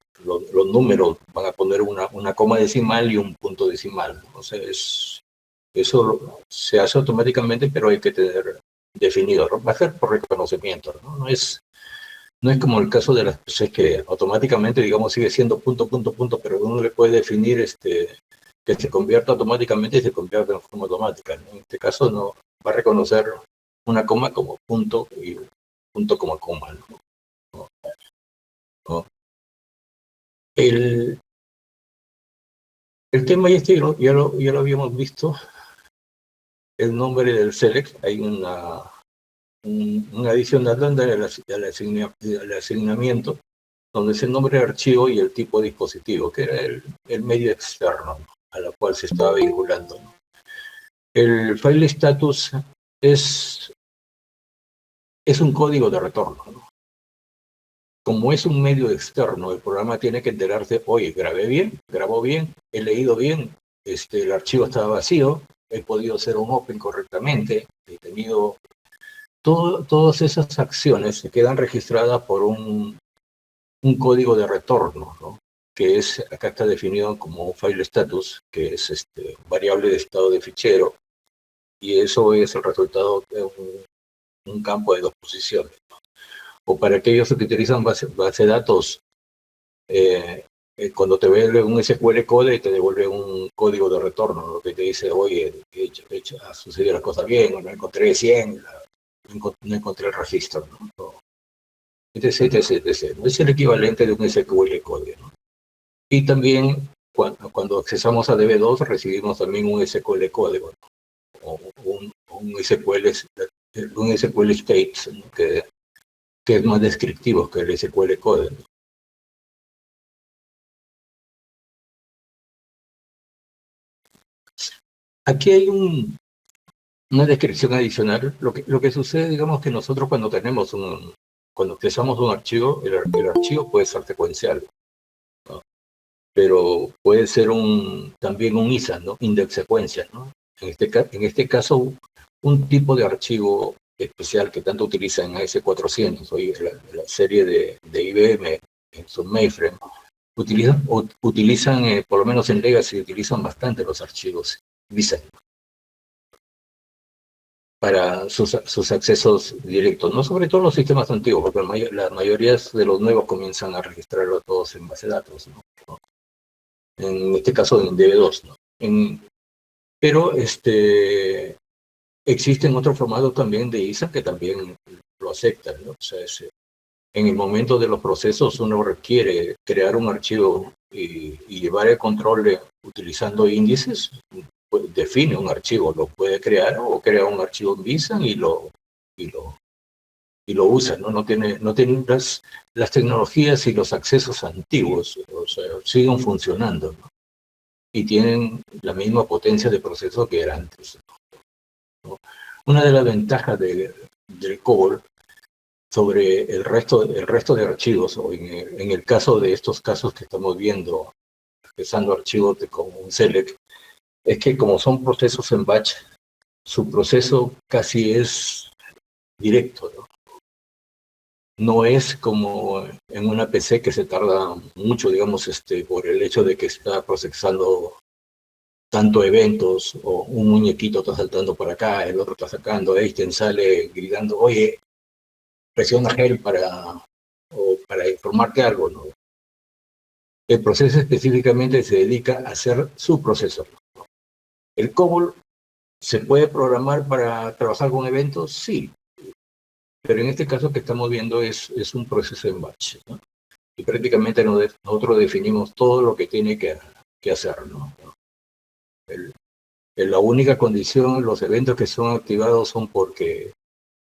números, van a poner una coma decimal y un punto decimal. Entonces, eso se hace automáticamente, pero hay que tener definido, ¿no? Va a ser por reconocimiento, ¿no? No es como el caso de las PCs, que automáticamente, digamos, sigue siendo punto, punto, punto, pero uno le puede definir que se convierta automáticamente y se convierta en forma automática, ¿no? En este caso no va a reconocer una coma como punto y punto como coma, ¿no? ¿No? El tema ya lo habíamos visto, el nombre del select. Hay un adicional donde el asignamiento donde es el nombre de archivo y el tipo de dispositivo, que era el medio externo, ¿no?, a la cual se estaba vinculando, ¿no? El file status es un código de retorno, ¿no? Como es un medio externo, el programa tiene que enterarse, oye, grabó bien, he leído bien, el archivo estaba vacío, he podido hacer un open correctamente, he tenido... todas esas acciones se quedan registradas por un código de retorno, ¿no?, que acá está definido como un file status, que es variable de estado de fichero, y eso es el resultado de un campo de dos posiciones, ¿no? O para aquellos que utilizan base de datos, cuando te ve un SQL code te devuelve un código de retorno, lo que te dice, oye, ha sucedido las cosas bien, o no encontré 100, no encontré el registro, ¿no? etc, etc, etc. Es el equivalente de un SQL code, ¿no? Y también cuando accesamos a DB2 recibimos también un SQL código, ¿no?, o un SQL state, ¿no?, que es más descriptivo que el SQL code, ¿no? Aquí hay una descripción adicional. Lo que sucede, digamos, que nosotros cuando accesamos un archivo, el archivo puede ser secuencial, ¿no?, pero puede ser también un ISA, ¿no?, index secuencia, ¿no? En este caso, un tipo de archivo especial que tanto utilizan en AS400, hoy la serie de IBM en su mainframe, utilizan por lo menos en Legacy, utilizan bastante los archivos ISA para sus accesos directos, no sobre todo los sistemas antiguos, porque la mayoría de los nuevos comienzan a registrarlo todos en base de datos, ¿no? En este caso en DB2, ¿no? Pero existen otros formatos también de ISA que también lo aceptan, ¿no? O sea, en el momento de los procesos uno requiere crear un archivo y llevar el control utilizando índices, pues define un archivo, lo puede crear o crea un archivo en BISA y lo usa, ¿no? No tiene las tecnologías y los accesos antiguos, o sea, siguen funcionando, ¿no?, y tienen la misma potencia de proceso que era antes, ¿no? Una de las ventajas del COBOL sobre el resto de archivos, o en el caso de estos casos que estamos viendo, accesando archivos como un select, es que como son procesos en batch, su proceso casi es directo, ¿no? No es como en una PC que se tarda mucho, digamos, por el hecho de que está procesando tanto eventos, o un muñequito está saltando por acá, el otro está sacando, Einstein sale gritando, oye, presiona help para informarte algo, ¿no? El proceso específicamente se dedica a hacer su proceso, ¿no? El COBOL se puede programar para trabajar con eventos, sí, pero en este caso que estamos viendo es un proceso en batch, ¿no? Y prácticamente nosotros definimos todo lo que tiene que hacer, ¿no? La única condición, los eventos que son activados son porque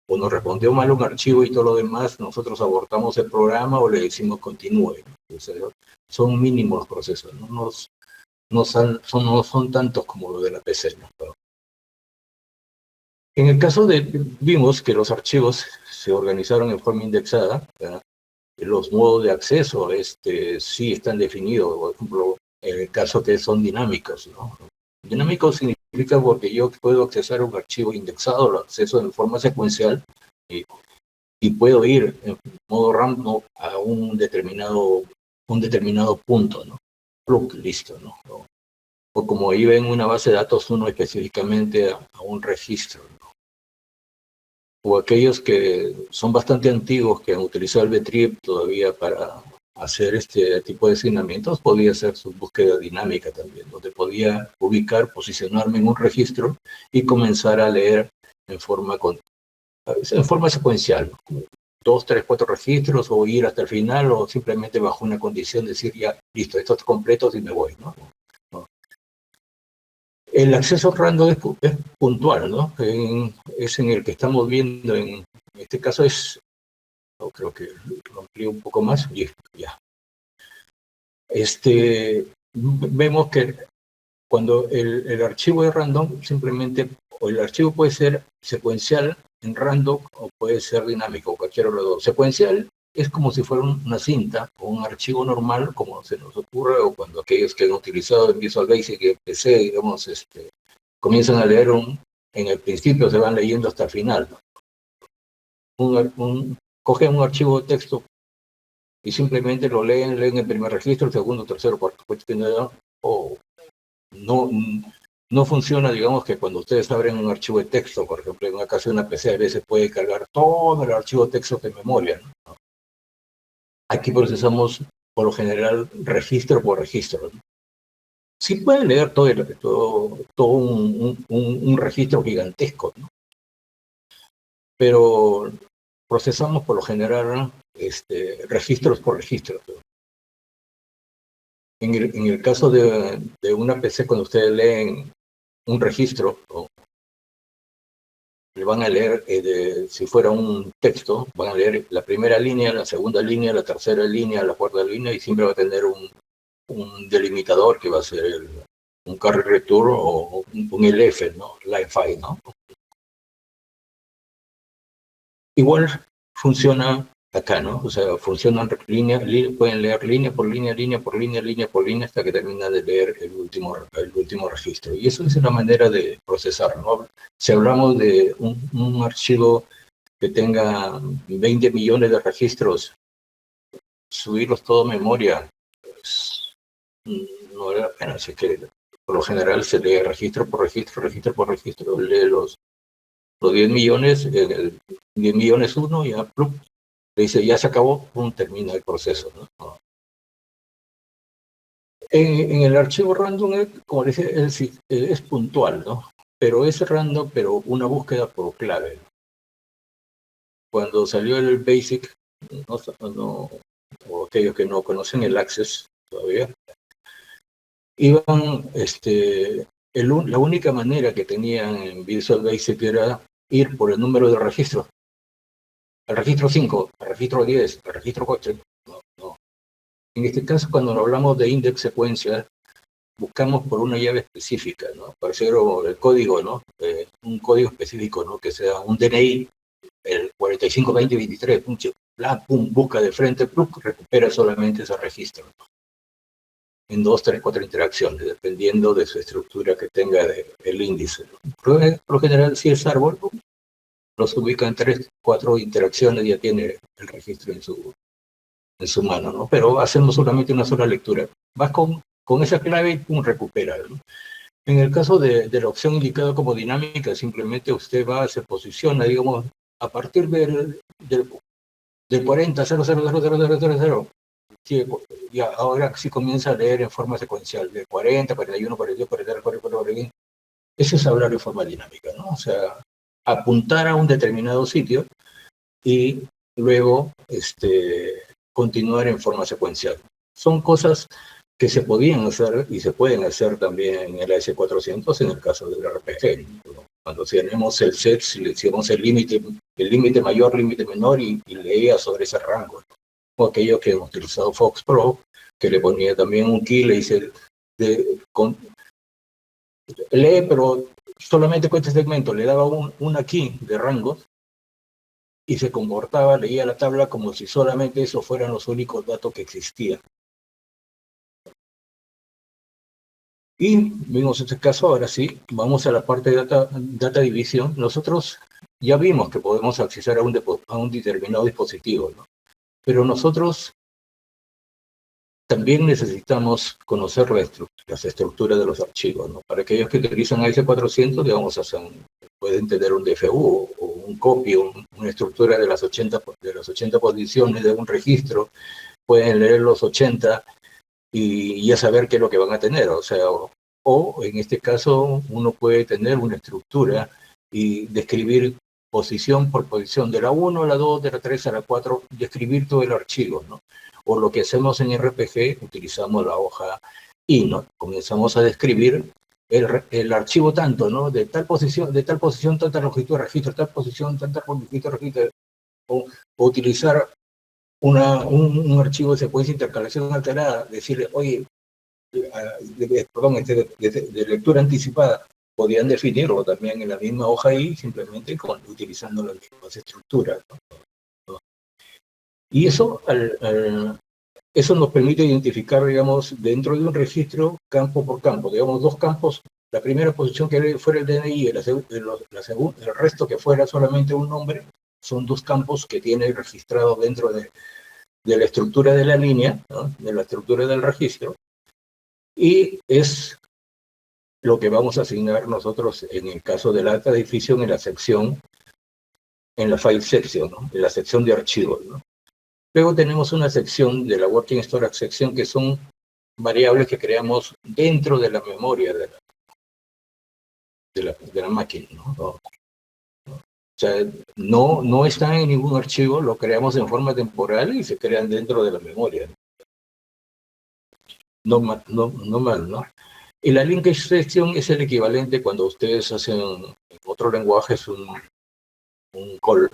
o nos respondió mal un archivo y todo lo demás, nosotros abortamos el programa o le decimos continúe, ¿no? O sea, son mínimos los procesos, no son tantos como los de la PC, ¿no? En el caso vimos que los archivos se organizaron en forma indexada, ¿verdad? Los modos de acceso sí están definidos, por ejemplo, en el caso que son dinámicos, ¿no? Dinámico significa porque yo puedo accesar a un archivo indexado, lo acceso en forma secuencial y puedo ir en modo random a un determinado punto, ¿no? Plug, listo, ¿no? O como iba en una base de datos, uno específicamente a un registro, ¿no? O aquellos que son bastante antiguos, que han utilizado el btrip todavía para hacer este tipo de asignamientos, podía hacer su búsqueda dinámica también, donde podía posicionarme en un registro y comenzar a leer en forma secuencial, 2, 3, 4 registros, o ir hasta el final, o simplemente bajo una condición decir, ya, listo, esto es completo y me voy, ¿no? El acceso random es puntual, ¿no? Es en el que estamos viendo, en este caso es ¿no? Creo que lo amplío un poco más y ya. Vemos que cuando el archivo es random, simplemente, o el archivo puede ser secuencial en random o puede ser dinámico, cualquiera de los dos. Secuencial es como si fuera una cinta o un archivo normal, como se nos ocurre, o cuando aquellos que han utilizado el Visual Basic y el PC, digamos, comienzan a leer en el principio, se van leyendo hasta el final, ¿no? Cogen un archivo de texto y simplemente lo leen el primer registro, el segundo, tercero, cuarto, o no funciona, digamos, que cuando ustedes abren un archivo de texto, por ejemplo, en una caso de una PC, a veces puede cargar todo el archivo de texto de memoria, ¿no? Aquí procesamos, por lo general, registro por registro, ¿no? Sí pueden leer todo un registro gigantesco, ¿no? Pero procesamos, por lo general, registros por registros, ¿no? En el caso de una PC, cuando ustedes leen un registro, ¿no?, le van a leer, si fuera un texto, van a leer la primera línea, la segunda línea, la tercera línea, la cuarta línea, y siempre va a tener un delimitador que va a ser un carry return o un LF, ¿no? Line-Fi, ¿no? Igual funciona acá, ¿no? O sea, funcionan pueden leer línea por línea, línea por línea, línea por línea, hasta que termina de leer el último registro. Y eso es una manera de procesar, ¿no? Si hablamos de un archivo que tenga 20 millones de registros, subirlos todo a memoria, pues, no vale la pena. Así que, por lo general, se lee registro por registro, lee los 10 millones, 10 millones uno, ya, plup, le dice, ya se acabó, termina el proceso, ¿no? En el archivo random, como les decía, es puntual, ¿no? Pero es random, pero una búsqueda por clave. Cuando salió el BASIC, o aquellos que no conocen el Access todavía, la única manera que tenían en Visual Basic era ir por el número de registros. El registro 5, el registro 10, el registro 8. No. En este caso, cuando hablamos de index secuencia, buscamos por una llave específica, ¿no? Para hacer el código, ¿no? Un código específico, ¿no? Que sea un DNI, el 452023, pum, busca de frente, pum, recupera solamente ese registro, ¿no? En 2, 3, 4 interacciones, dependiendo de su estructura que tenga el índice, ¿no? Por lo general, si es árbol, los ubica en 3, 4 interacciones, ya tiene el registro en su mano, ¿no? Pero hacemos solamente una sola lectura. Vas con esa clave y pum, recupera, ¿no? En el caso de la opción indicada como dinámica, simplemente usted se posiciona, digamos, a partir del 40, 0, 0, 0, 0, 0, 0, 0. Sí, y ahora sí comienza a leer en forma secuencial, de 40, 41, 42, 43, 44, 45. Eso es hablar de forma dinámica, ¿no? O sea, apuntar a un determinado sitio y luego continuar en forma secuencial. Son cosas que se podían hacer y se pueden hacer también en el AS400 en el caso del RPG, ¿no? Cuando tenemos el set, si le decíamos el límite mayor, límite menor y leía sobre ese rango, ¿no? O aquellos que hemos utilizado Fox Pro, que le ponía también un key, le dice lee, pero solamente con este segmento, le daba una key de rangos y se comportaba, leía la tabla como si solamente esos fueran los únicos datos que existían. Y vimos este caso, ahora sí, vamos a la parte de data division. Nosotros ya vimos que podemos acceder a un determinado dispositivo, ¿no? Pero nosotros también necesitamos conocer las estructuras de los archivos, ¿no? Para aquellos que utilizan AS400, digamos, pueden tener un DFU o un copio, una estructura de las 80 posiciones de un registro, pueden leer los 80 y ya saber qué es lo que van a tener, o sea, o en este caso uno puede tener una estructura y describir posición por posición, de la 1 a la 2, de la 3 a la 4, describir todo el archivo, ¿no? O lo que hacemos en RPG, utilizamos la hoja I, ¿no? Comenzamos a describir el archivo tanto, ¿no? De tal posición, tanta longitud de registro, tal posición, tanta longitud de registro. o utilizar un archivo de secuencia de intercalación alterada, decirle, oye, de lectura anticipada, podían definirlo también en la misma hoja ahí, simplemente utilizando las mismas estructuras, ¿no? Y eso, eso nos permite identificar, digamos, dentro de un registro, campo por campo, digamos, dos campos, la primera posición que fuera el DNI y el resto que fuera solamente un nombre, son dos campos que tiene registrado dentro de la estructura de la línea, ¿no? De la estructura del registro, y es lo que vamos a asignar nosotros en el caso del acta de edificio en la sección, en la file section, ¿no? En la sección de archivos, ¿no? Luego tenemos una sección de la Working Storage Section que son variables que creamos dentro de la memoria de la máquina, ¿no? O sea, no están en ningún archivo, lo creamos en forma temporal y se crean dentro de la memoria. No mal, ¿no? Y la linkage section es el equivalente cuando ustedes hacen en otro lenguaje, es un call.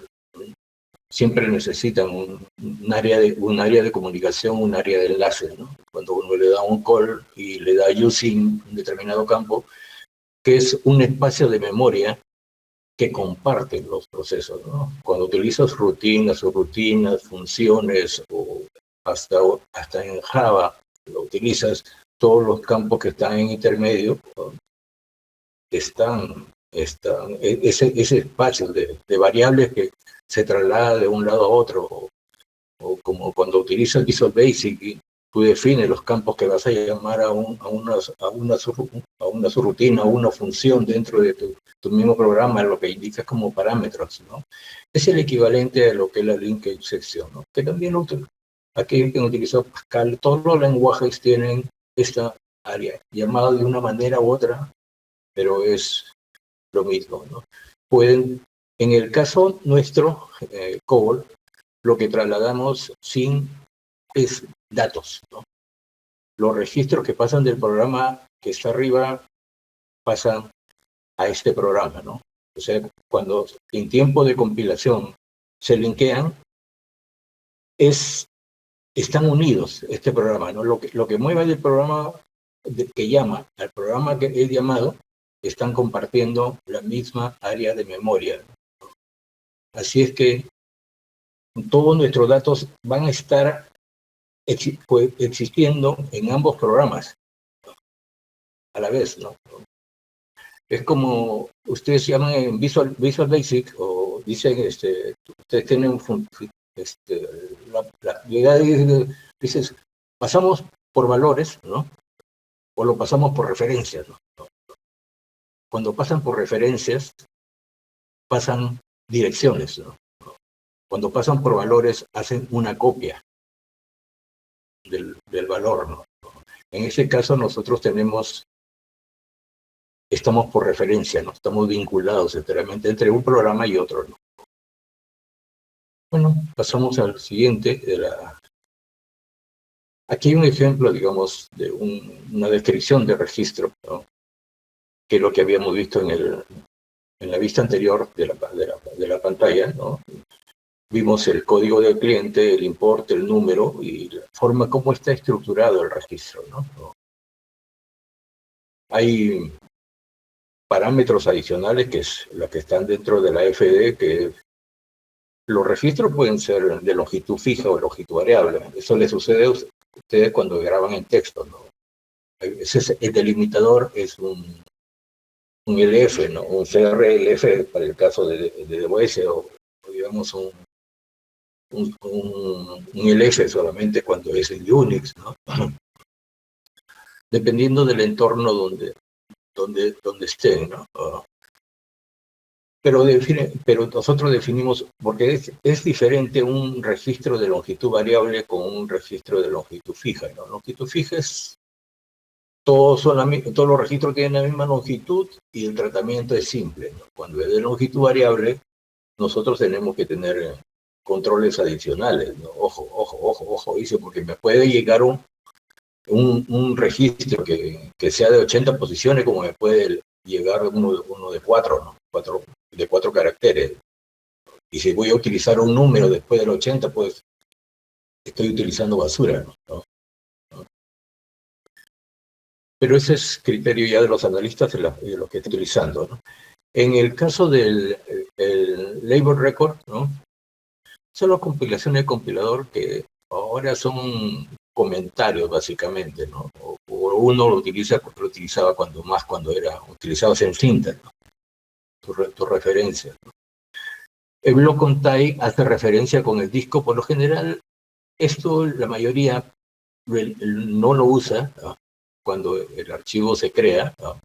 Siempre necesitan un área de comunicación, un área de enlace, ¿no? Cuando uno le da un call y le da using un determinado campo, que es un espacio de memoria que comparten los procesos, ¿no? Cuando utilizas rutinas, funciones, o hasta en Java, lo utilizas, todos los campos que están en intermedio, ¿no? están ese espacio de variables que se traslada de un lado a otro, o como cuando utilizas Visual Basic y tú defines los campos que vas a llamar a una subrutina, a una función dentro de tu mismo programa, lo que indicas como parámetros, ¿no? Es el equivalente a lo que es la linkage sección, ¿no? Que también aquellos que han utilizado Pascal, todos los lenguajes tienen esta área, llamada de una manera u otra, pero es lo mismo, ¿no? Pueden, en el caso nuestro, COBOL, lo que trasladamos es datos, ¿no? Los registros que pasan del programa que está arriba pasan a este programa, ¿no? O sea, cuando en tiempo de compilación se linkean, están unidos este programa, ¿no? Lo que mueve del programa que llama al programa que es llamado, están compartiendo la misma área de memoria. Así es que todos nuestros datos van a estar existiendo en ambos programas a la vez, ¿no? Es como ustedes llaman en Visual Basic, o dicen, ustedes tienen la idea dices, pasamos por valores, ¿no? O lo pasamos por referencias, ¿no? Cuando pasan por referencias, pasan direcciones, ¿no? Cuando pasan por valores, hacen una copia del valor, ¿no? En ese caso, nosotros estamos por referencia, ¿no? Estamos vinculados enteramente entre un programa y otro, ¿no? Bueno, pasamos al siguiente. Aquí hay un ejemplo, digamos, de una descripción de registro, ¿no? Que es lo que habíamos visto en la vista anterior de la pantalla, ¿no? Vimos el código del cliente, el import, el número y la forma como está estructurado el registro, ¿no? Hay parámetros adicionales que es los que están dentro de la FD, que los registros pueden ser de longitud fija o longitud variable. Eso le sucede a ustedes cuando graban en texto, ¿no? El delimitador es un LF, ¿no? Un CRLF para el caso de DOS, o digamos un LF solamente cuando es en Unix, ¿no? Dependiendo del entorno donde estén, ¿no? Pero nosotros definimos, porque es diferente un registro de longitud variable con un registro de longitud fija, ¿no? Longitud fija es todos los registros tienen la misma longitud y el tratamiento es simple, ¿no? Cuando es de longitud variable, nosotros tenemos que tener controles adicionales, ¿no? Ojo, dice, porque me puede llegar un registro que sea de 80 posiciones, como me puede llegar uno de 4, ¿no? De 4 caracteres. Y si voy a utilizar un número después del 80, pues estoy utilizando basura, ¿no? Pero ese es criterio ya de los analistas de lo que estoy utilizando, ¿no? En el caso del el labor record, ¿no? Son las compilaciones de compilador que ahora son comentarios, básicamente, ¿no? O uno lo utilizaba cuando utilizabas en cinta, ¿no? Tu referencia, ¿no? El block on tie hace referencia con el disco. Por lo general, esto la mayoría no lo usa, ¿no? Cuando el archivo se crea, ¿no?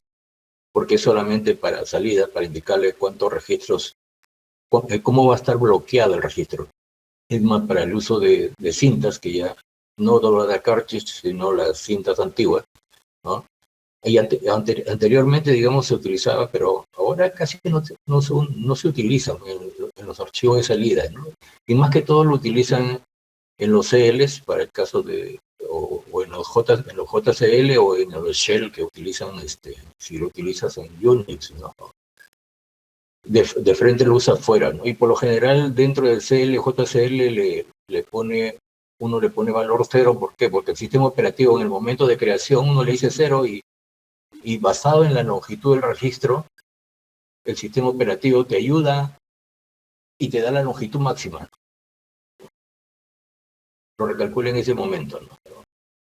Porque es solamente para salida, para indicarle cuántos registros, cómo va a estar bloqueado el registro. Es más para el uso de cintas, que ya no la cartridge, sino las cintas antiguas, ¿no? Y anteriormente, digamos, se utilizaba, pero ahora casi no se utiliza en los archivos de salida, ¿no? Y más que todo lo utilizan en los CLs, para el caso de, o en los JCL o en los shell que utilizan, si lo utilizas en Unix, ¿no? De frente lo usa afuera, ¿no? Y por lo general dentro del JCL uno le pone valor 0. ¿Por qué? Porque el sistema operativo en el momento de creación uno le dice 0 y basado en la longitud del registro, el sistema operativo te ayuda y te da la longitud máxima. Lo recalcula en ese momento, ¿no?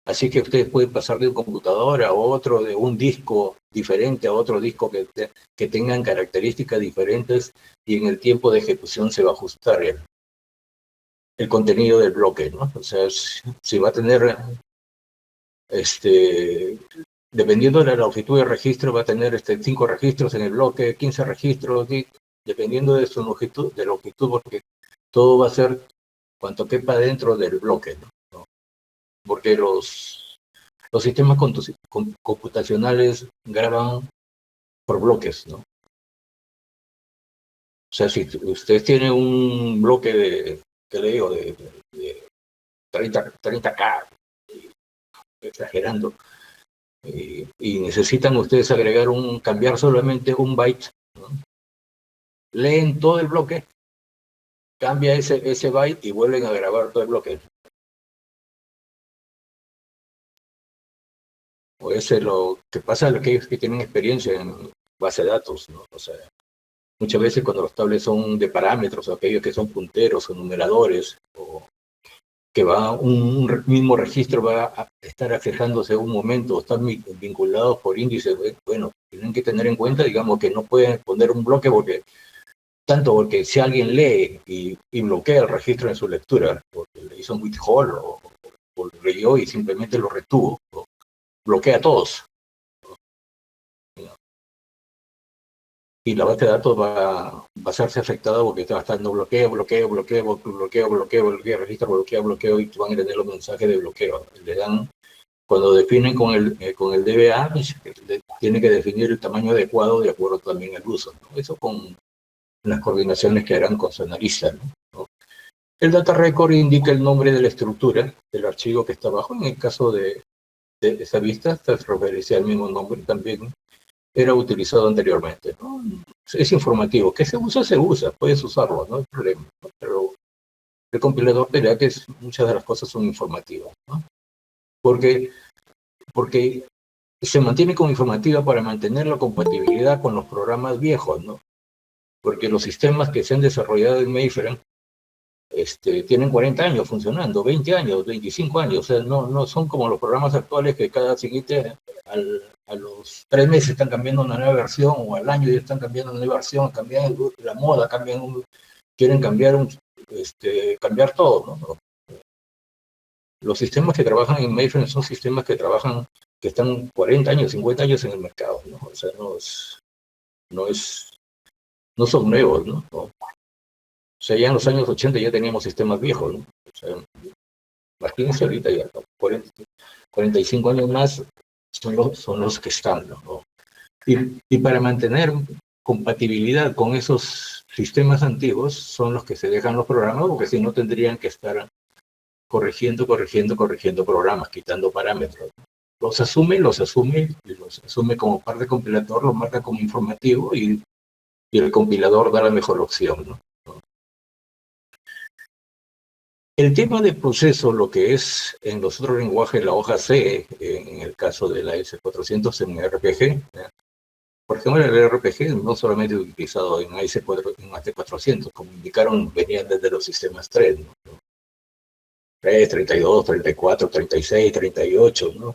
Así que ustedes pueden pasar de un computador a otro, de un disco diferente a otro disco que tengan características diferentes, y en el tiempo de ejecución se va a ajustar el contenido del bloque, ¿no? O sea, si va a tener, dependiendo de la longitud del registro, va a tener 5 registros en el bloque, 15 registros, dependiendo de su longitud, porque todo va a ser cuanto quepa dentro del bloque, ¿no? Porque los sistemas computacionales graban por bloques, ¿no? O sea, si ustedes tienen un bloque de 30K, exagerando, y necesitan ustedes cambiar solamente un byte, ¿no? Leen todo el bloque, cambia ese byte y vuelven a grabar todo el bloque. O ese es lo que pasa a aquellos que tienen experiencia en base de datos, ¿no? O sea, muchas veces cuando los tables son de parámetros, o aquellos que son punteros o numeradores, o que un mismo registro va a estar asejándose un momento, o están vinculados por índices, bueno, tienen que tener en cuenta, digamos, que no pueden poner un bloque porque si alguien lee y bloquea el registro en su lectura, porque le hizo un withhold o lo leyó y simplemente lo retuvo, bloquea a todos. Y la base de datos va a hacerse afectada porque está estando bloqueo, registro, y van a tener los mensajes de bloqueo. Le dan, cuando definen con el DBA, tiene que definir el tamaño adecuado de acuerdo también al uso, ¿no? Eso con las coordinaciones que harán con su analista, ¿no? El data record indica el nombre de la estructura del archivo que está abajo. En el caso de esa vista, se referencia al mismo nombre también. Era utilizado anteriormente, ¿no? Es informativo. ¿Qué se usa? Puedes usarlo, no hay problema, ¿no? Pero el compilador dirá que muchas de las cosas son informativas, ¿no? Porque se mantiene como informativa para mantener la compatibilidad con los programas viejos, ¿no? Porque los sistemas que se han desarrollado en mainframe tienen 40 años funcionando, 20 años, 25 años, o sea, no son como los programas actuales que cada siguiente, a los 3 meses están cambiando una nueva versión, o al año ya están cambiando una nueva versión, cambian la moda, quieren cambiar todo, ¿no? Los sistemas que trabajan en mainframe son sistemas que están 40 años, 50 años en el mercado, ¿no? O sea, no son nuevos, ¿no? O sea, ya en los años 80 ya teníamos sistemas viejos, ¿no? O sea, imagínense ahorita ya, ¿no? 45 años más son los que están, ¿no? Y para mantener compatibilidad con esos sistemas antiguos son los que se dejan los programas, porque si no tendrían que estar corrigiendo programas, quitando parámetros. Los asume como parte del compilador, los marca como informativo y el compilador da la mejor opción, ¿no? El tema de proceso, lo que es en los otros lenguajes la hoja C, en el caso de la AS400 en RPG, por ejemplo, el RPG no solamente utilizado en AS400, como indicaron, venían desde los sistemas 3, ¿no? 3, 32, 34, 36, 38, ¿no?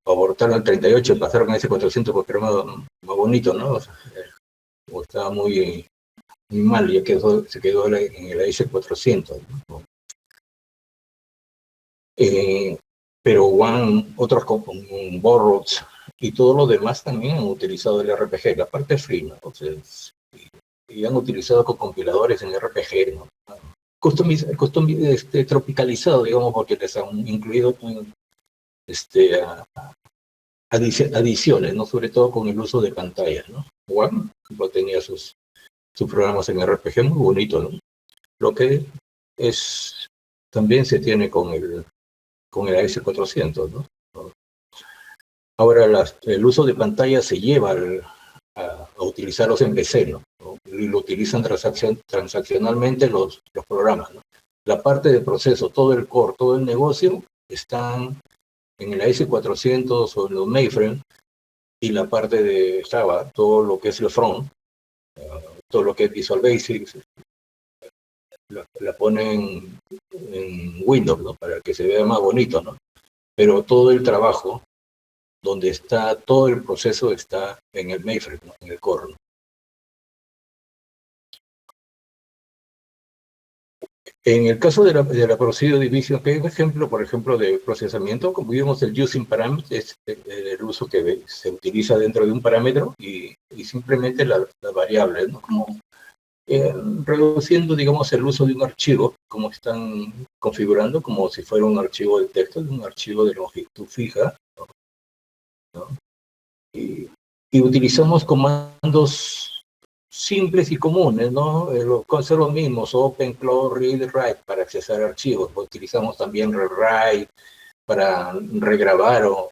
Abortaron el 38 y pasaron a AS400 porque era más bonito, ¿no? O estaba muy mal, ya se quedó en el AS400, ¿no? Pero otros como Borrows y todo lo demás también han utilizado el RPG, la parte free, ¿no? Entonces, y han utilizado con compiladores en RPG, ¿no? Tropicalizado, digamos, porque les han incluido adiciones, ¿no? Sobre todo con el uso de pantallas, ¿no? One, por ejemplo, tenía sus programas en RPG muy bonitos, ¿no? Lo que también se tiene con el AS400, ¿no? Ahora, el uso de pantalla se lleva a utilizarlos en PC, ¿no? Y lo utilizan transaccionalmente los programas, ¿no? La parte de proceso, todo el core, todo el negocio, están en el AS400 o en los mainframe, y la parte de Java, todo lo que es el front, todo lo que es Visual Basic, la ponen en Windows, ¿no? Para que se vea más bonito, ¿no? Pero todo el trabajo, donde está todo el proceso, está en el mainframe, ¿no? En el core, ¿no? En el caso de la Procedure Division, que hay un ejemplo, por ejemplo, de procesamiento, como vimos el using parameter, es el uso que se utiliza dentro de un parámetro y simplemente la variable, ¿no? Como reduciendo, digamos, el uso de un archivo, como están configurando, como si fuera un archivo de texto, un archivo de longitud fija, ¿no? Y utilizamos comandos simples y comunes, ¿no? Son los mismos, open, close, read, write, para accesar archivos. Utilizamos también rewrite para regrabar o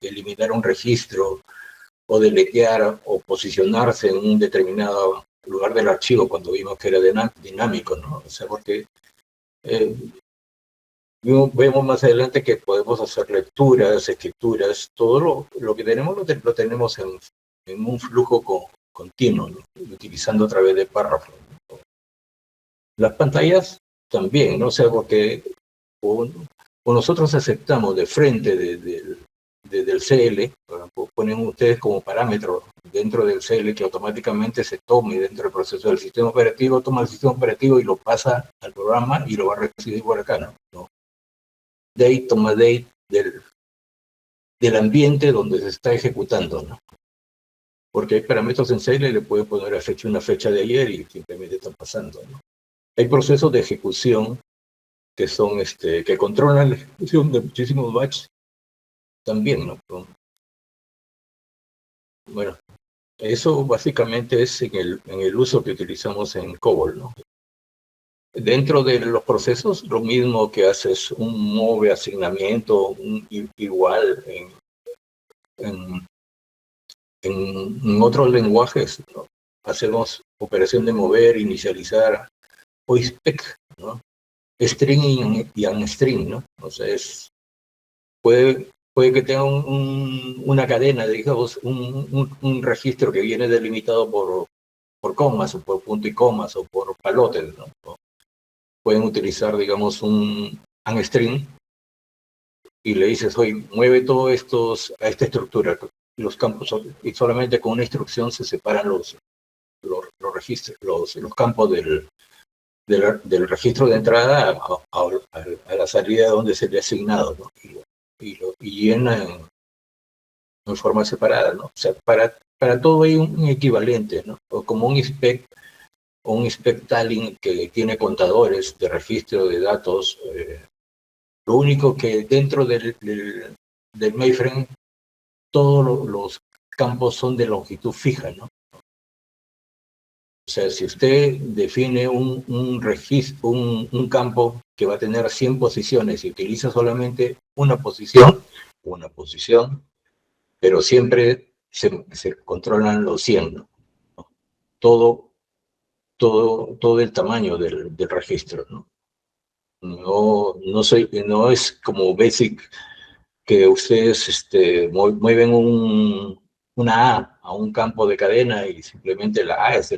eliminar un registro, o deletear o posicionarse en un determinado lugar del archivo cuando vimos que era dinámico, ¿no? O sea, porque vemos más adelante que podemos hacer lecturas, escrituras, todo lo que tenemos lo tenemos en un flujo continuo, ¿no? Utilizando a través de párrafos, ¿no? Las pantallas también, ¿no? O sea, porque o nosotros aceptamos de frente desde el CL, ponen ustedes como parámetro dentro del CL que automáticamente se tome dentro del proceso del sistema operativo, toma el sistema operativo y lo pasa al programa y lo va a recibir por acá, ¿no? Date, toma date del ambiente donde se está ejecutando, ¿no? Porque hay parámetros en CL, le puede poner a fecha una fecha de ayer y simplemente está pasando, ¿no? Hay procesos de ejecución que son que controlan la ejecución de muchísimos batches también, ¿no? Bueno, eso básicamente es en el uso que utilizamos en COBOL, ¿no? Dentro de los procesos, lo mismo que haces un move asignamiento, igual en otros lenguajes, ¿no? Hacemos operación de mover, inicializar o inspect, ¿no? String y unstring, ¿no? O sea, puede que tenga una cadena, digamos, un registro que viene delimitado por comas o por punto y comas o por palotes, ¿no? Pueden utilizar, digamos, un unstring y le dices, oye, mueve todo a esta estructura, los campos, y solamente con una instrucción se separan los registros, los campos del registro de entrada a la salida donde se le ha asignado, ¿no? Y llena en forma separada, ¿no? O sea, para todo hay un equivalente, ¿no? O como un inspect o un inspectaling que tiene contadores de registro de datos. Lo único que dentro del mainframe todos los campos son de longitud fija, ¿no? O sea, si usted define un registro, un campo que va a tener 100 posiciones y utiliza solamente una posición, pero siempre se controlan los 100, ¿no? Todo el tamaño del registro, ¿no? No es como Basic, que ustedes mueven una A un campo de cadena y simplemente la A es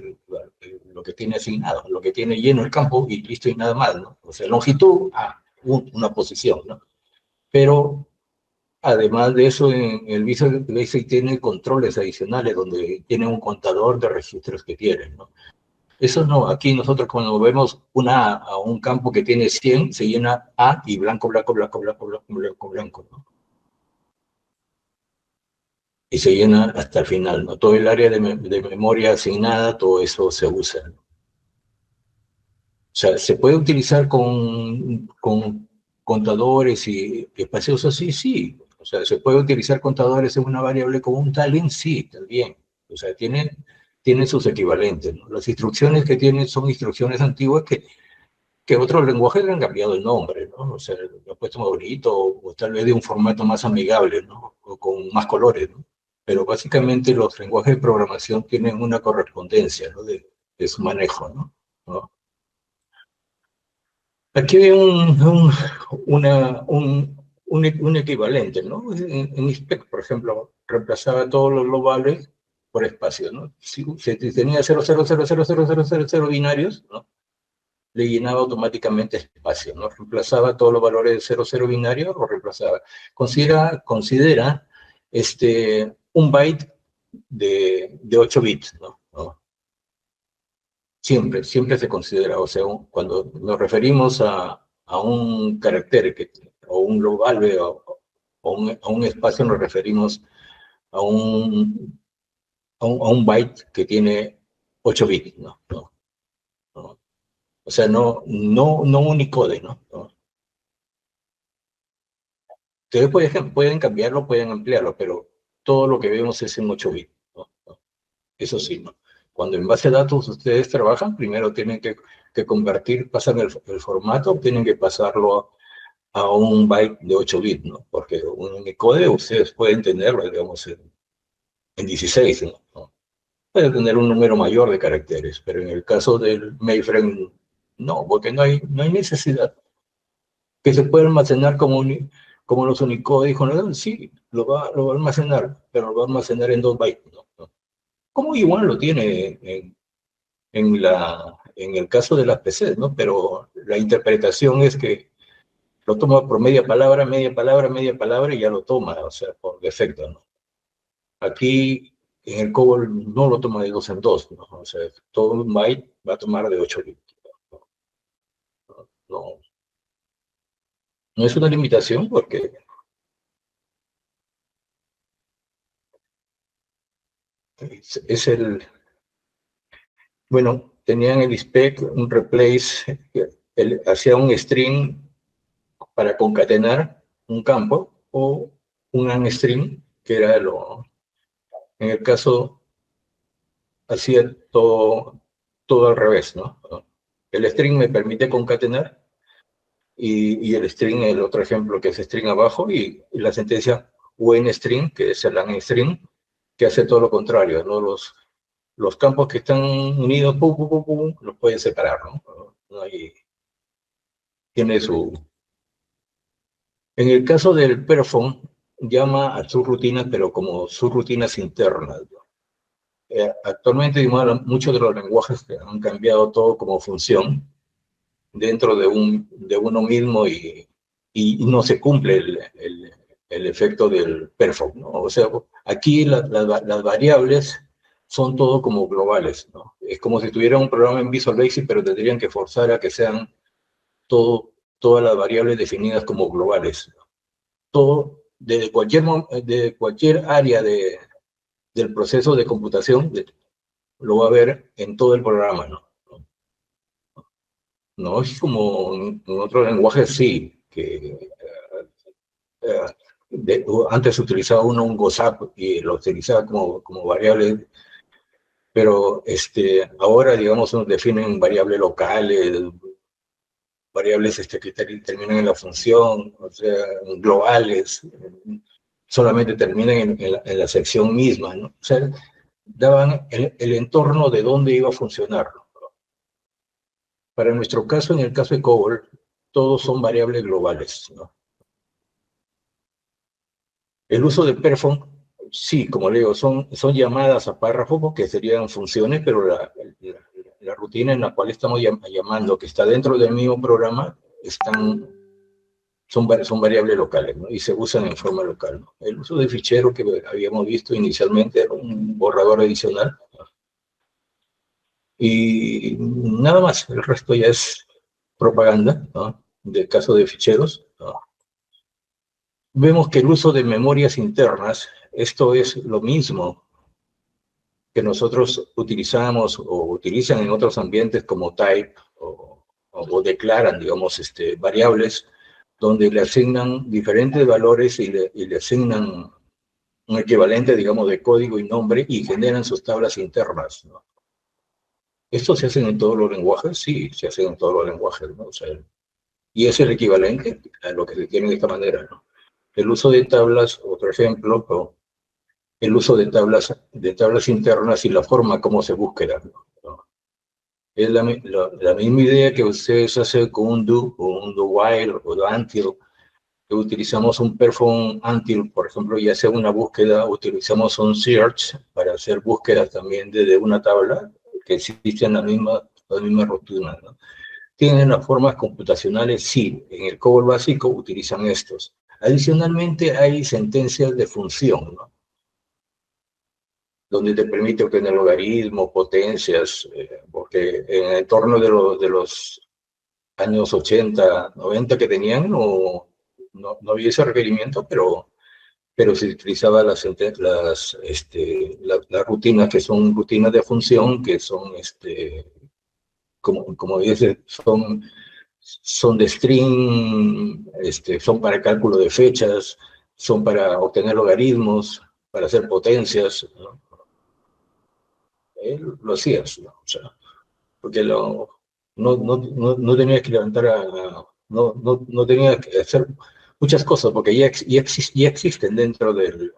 lo que tiene asignado, lo que tiene lleno el campo y listo y nada más, ¿no? O sea, longitud, A, una posición, ¿no? Pero además de eso, en el Visual Basic tiene controles adicionales donde tiene un contador de registros que tiene, ¿no? Eso no, aquí nosotros cuando vemos una A un campo que tiene 100, se llena A y blanco, blanco, blanco, blanco, blanco, blanco, blanco, ¿no? Y se llena hasta el final, ¿no? Todo el área de memoria asignada, todo eso se usa, ¿no? O sea, ¿se puede utilizar con contadores y espacios así? Sí. O sea, ¿se puede utilizar contadores en una variable como un talent? Sí, también. O sea, tiene sus equivalentes, ¿no? Las instrucciones que tienen son instrucciones antiguas que otros lenguajes le han cambiado el nombre, ¿no? O sea, lo han puesto más bonito o tal vez de un formato más amigable, ¿no? O con más colores, ¿no? Pero básicamente los lenguajes de programación tienen una correspondencia, ¿no? De su manejo, ¿no? ¿No? Aquí hay un equivalente, ¿no? En ISPEC, por ejemplo, reemplazaba todos los globales por espacios, ¿no? Si tenía 0,0000000 binarios, ¿no? Le llenaba automáticamente espacio, ¿no? Reemplazaba todos los valores de 00 binarios o reemplazaba. Considera un byte de 8 bits, ¿no? Siempre se considera, o sea, cuando nos referimos a un carácter o un global a un espacio, nos referimos a un byte que tiene 8 bits, ¿no? ¿No? O sea, no Unicode, ¿no? Ustedes pueden cambiarlo, pueden ampliarlo, pero todo lo que vemos es en 8 bits, ¿no? Eso sí, ¿no? Cuando en base de datos ustedes trabajan, primero tienen que convertir, pasan el formato, tienen que pasarlo a un byte de 8 bits, ¿no? Porque un Unicode ustedes pueden tenerlo, digamos, en 16, ¿no? Pueden tener un número mayor de caracteres, pero en el caso del mainframe, no, porque no hay necesidad. Que se puede almacenar como los Unicode, dijo, no, sí, lo va a almacenar, pero lo va a almacenar en 2 bytes, ¿no? Como igual lo tiene en el caso de las PCs, ¿no? Pero la interpretación es que lo toma por media palabra, media palabra, media palabra y ya lo toma, o sea, por defecto, ¿no? Aquí en el COBOL no lo toma de 2 en 2, ¿no? O sea, todo un byte va a tomar de 8 bits. No, no es una limitación porque es bueno, tenían el ISPEC, un replace, hacía un string para concatenar un campo o un unstring, que era en el caso, hacía todo al revés, ¿no? El string me permite concatenar y el string, el otro ejemplo que es string abajo y la sentencia string, que es el unstring, que hace todo lo contrario, ¿no? Los campos que están unidos, los pueden separar, ¿no? Tiene su... En el caso del Perform, llama a subrutinas, pero como subrutinas internas, ¿no? Actualmente, digamos, muchos de los lenguajes han cambiado todo como función dentro de uno mismo y no se cumple el efecto del Perform, ¿no? O sea, aquí las variables son todo como globales, ¿no? Es como si tuviera un programa en Visual Basic, pero tendrían que forzar a que sean todas las variables definidas como globales, ¿no? Todo, de cualquier área del proceso de computación, lo va a ver en todo el programa, ¿no? No es como en otros lenguajes, sí, que antes utilizaba uno un GOSAP y lo utilizaba como variable, pero ahora, digamos, nos definen variables locales, variables que terminan en la función, o sea, globales, solamente terminan en la sección misma, ¿no? O sea, daban el entorno de dónde iba a funcionar. Para nuestro caso, en el caso de COBOL, todos son variables globales, ¿no? El uso de perform, sí, como le digo, son llamadas a párrafos que serían funciones, pero la rutina en la cual estamos llamando, que está dentro del mismo programa, son variables locales, ¿no? Y se usan en forma local, ¿no? El uso de fichero que habíamos visto inicialmente era un borrador adicional, ¿no? Y nada más, el resto ya es propaganda, ¿no? Del caso de ficheros, ¿no? Vemos que el uso de memorias internas, esto es lo mismo que nosotros utilizamos o utilizan en otros ambientes como type o declaran, digamos, variables donde le asignan diferentes valores y le asignan un equivalente, digamos, de código y nombre y generan sus tablas internas, ¿no? ¿Esto se hace en todos los lenguajes? Sí, se hace en todos los lenguajes, ¿no? O sea, y es el equivalente a lo que se tiene de esta manera, ¿no? El uso de tablas, otro ejemplo, el uso de tablas internas y la forma como se busca, ¿no? Es la misma idea que ustedes hacen con un do, o un do while, o do until, que utilizamos un perform until, por ejemplo, y hacer una búsqueda, utilizamos un search para hacer búsquedas también desde una tabla, que existen la misma rutina, ¿no? ¿Tienen las formas computacionales? Sí, en el COBOL básico utilizan estos. Adicionalmente hay sentencias de función, ¿no? Donde te permite obtener logaritmos, potencias, porque en el entorno de los años 80, 90 que tenían, no había ese requerimiento, pero se utilizaba las rutinas, que son rutinas de función, que son, como dice, son de string, son para cálculo de fechas, son para obtener logaritmos, para hacer potencias, ¿no? Lo hacías, ¿no? O sea, porque no tenías que levantar no tenías que hacer muchas cosas, porque ya existen dentro del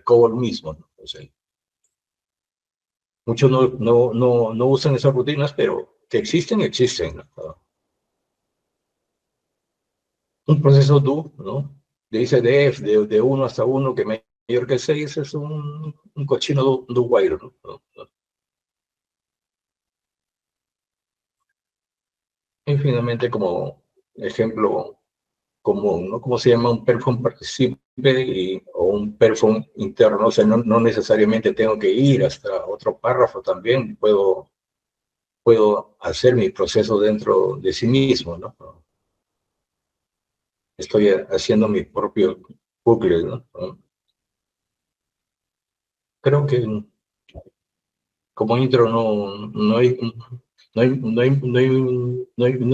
COBOL mismo, ¿no? O sea, muchos no usan esas rutinas, pero que existen, ¿no? Un proceso do, ¿no? Dice def, de 1 hasta 1, que mayor que 6, es un cochino do while, ¿no? Y finalmente, como ejemplo común, ¿no? ¿Cómo se llama? Un perform participe o un perform interno. O sea, no necesariamente tengo que ir hasta otro párrafo también. Puedo hacer mi proceso dentro de sí mismo, ¿no? Estoy haciendo mi propio bucle, ¿no? Creo que como intro no hay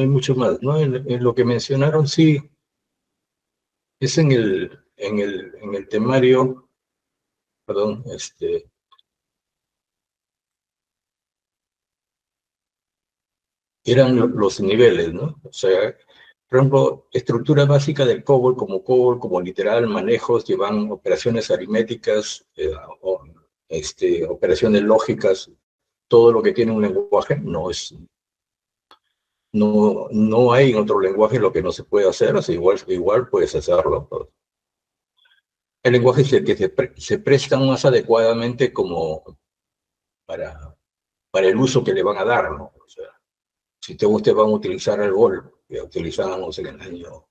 mucho más, ¿no? En lo que mencionaron, sí, es en el temario, perdón, eran los niveles, ¿no? O sea, por ejemplo, estructura básica del COBOL, como literal, manejos, llevan operaciones aritméticas, operaciones lógicas, todo lo que tiene un lenguaje, no hay en otro lenguaje lo que no se puede hacer, o sea, igual puedes hacerlo. El lenguaje se presta más adecuadamente como para el uso que le van a dar, ¿no? O sea, si ustedes van a utilizar el GOL, que utilizábamos en el año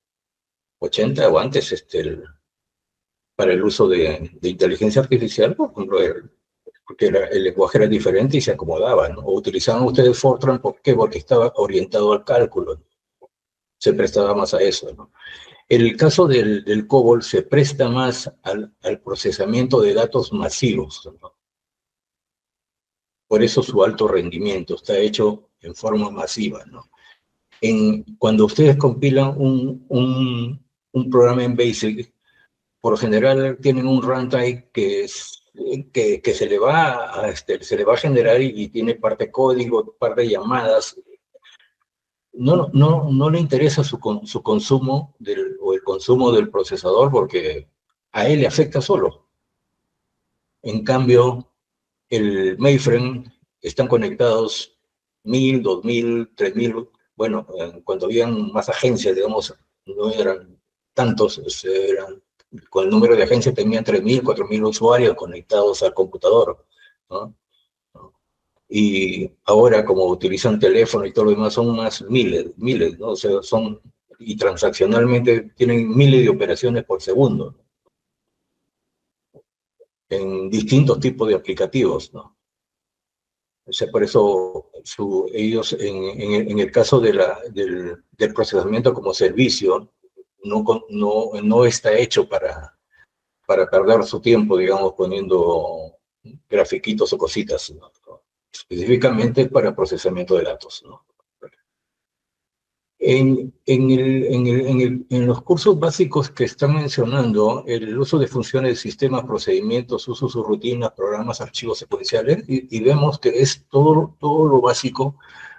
80 o antes, para el uso de inteligencia artificial, por ejemplo, porque el lenguaje era diferente y se acomodaba, ¿no? O utilizaban ustedes Fortran, ¿por qué? Porque estaba orientado al cálculo, ¿no? Se prestaba más a eso, ¿no? El caso del COBOL se presta más al procesamiento de datos masivos, ¿no? Por eso su alto rendimiento está hecho en forma masiva, ¿no? Cuando ustedes compilan un programa en BASIC, por lo general tienen un runtime que se le va a generar y tiene parte código, parte de llamadas. No le interesa su consumo o el consumo del procesador porque a él le afecta solo. En cambio, el mainframe están conectados 1000, 2000, 3000 bueno, cuando habían más agencias, digamos, no eran tantos, eran, con el número de agencias tenían 3.000, 4.000 usuarios conectados al computador, ¿no? Y ahora, como utilizan teléfono y todo lo demás, son más miles, ¿no? O sea, y transaccionalmente tienen miles de operaciones por segundo, ¿no? En distintos tipos de aplicativos, ¿no? O sea, por eso ellos, en el caso del procesamiento como servicio, no está hecho para perder su tiempo, digamos, poniendo grafiquitos o cositas, ¿no? Específicamente para procesamiento de datos, ¿no? En los cursos básicos que están mencionando, el uso de funciones de sistemas, procedimientos, uso de sus rutinas, programas, archivos secuenciales, y vemos que es todo lo básico,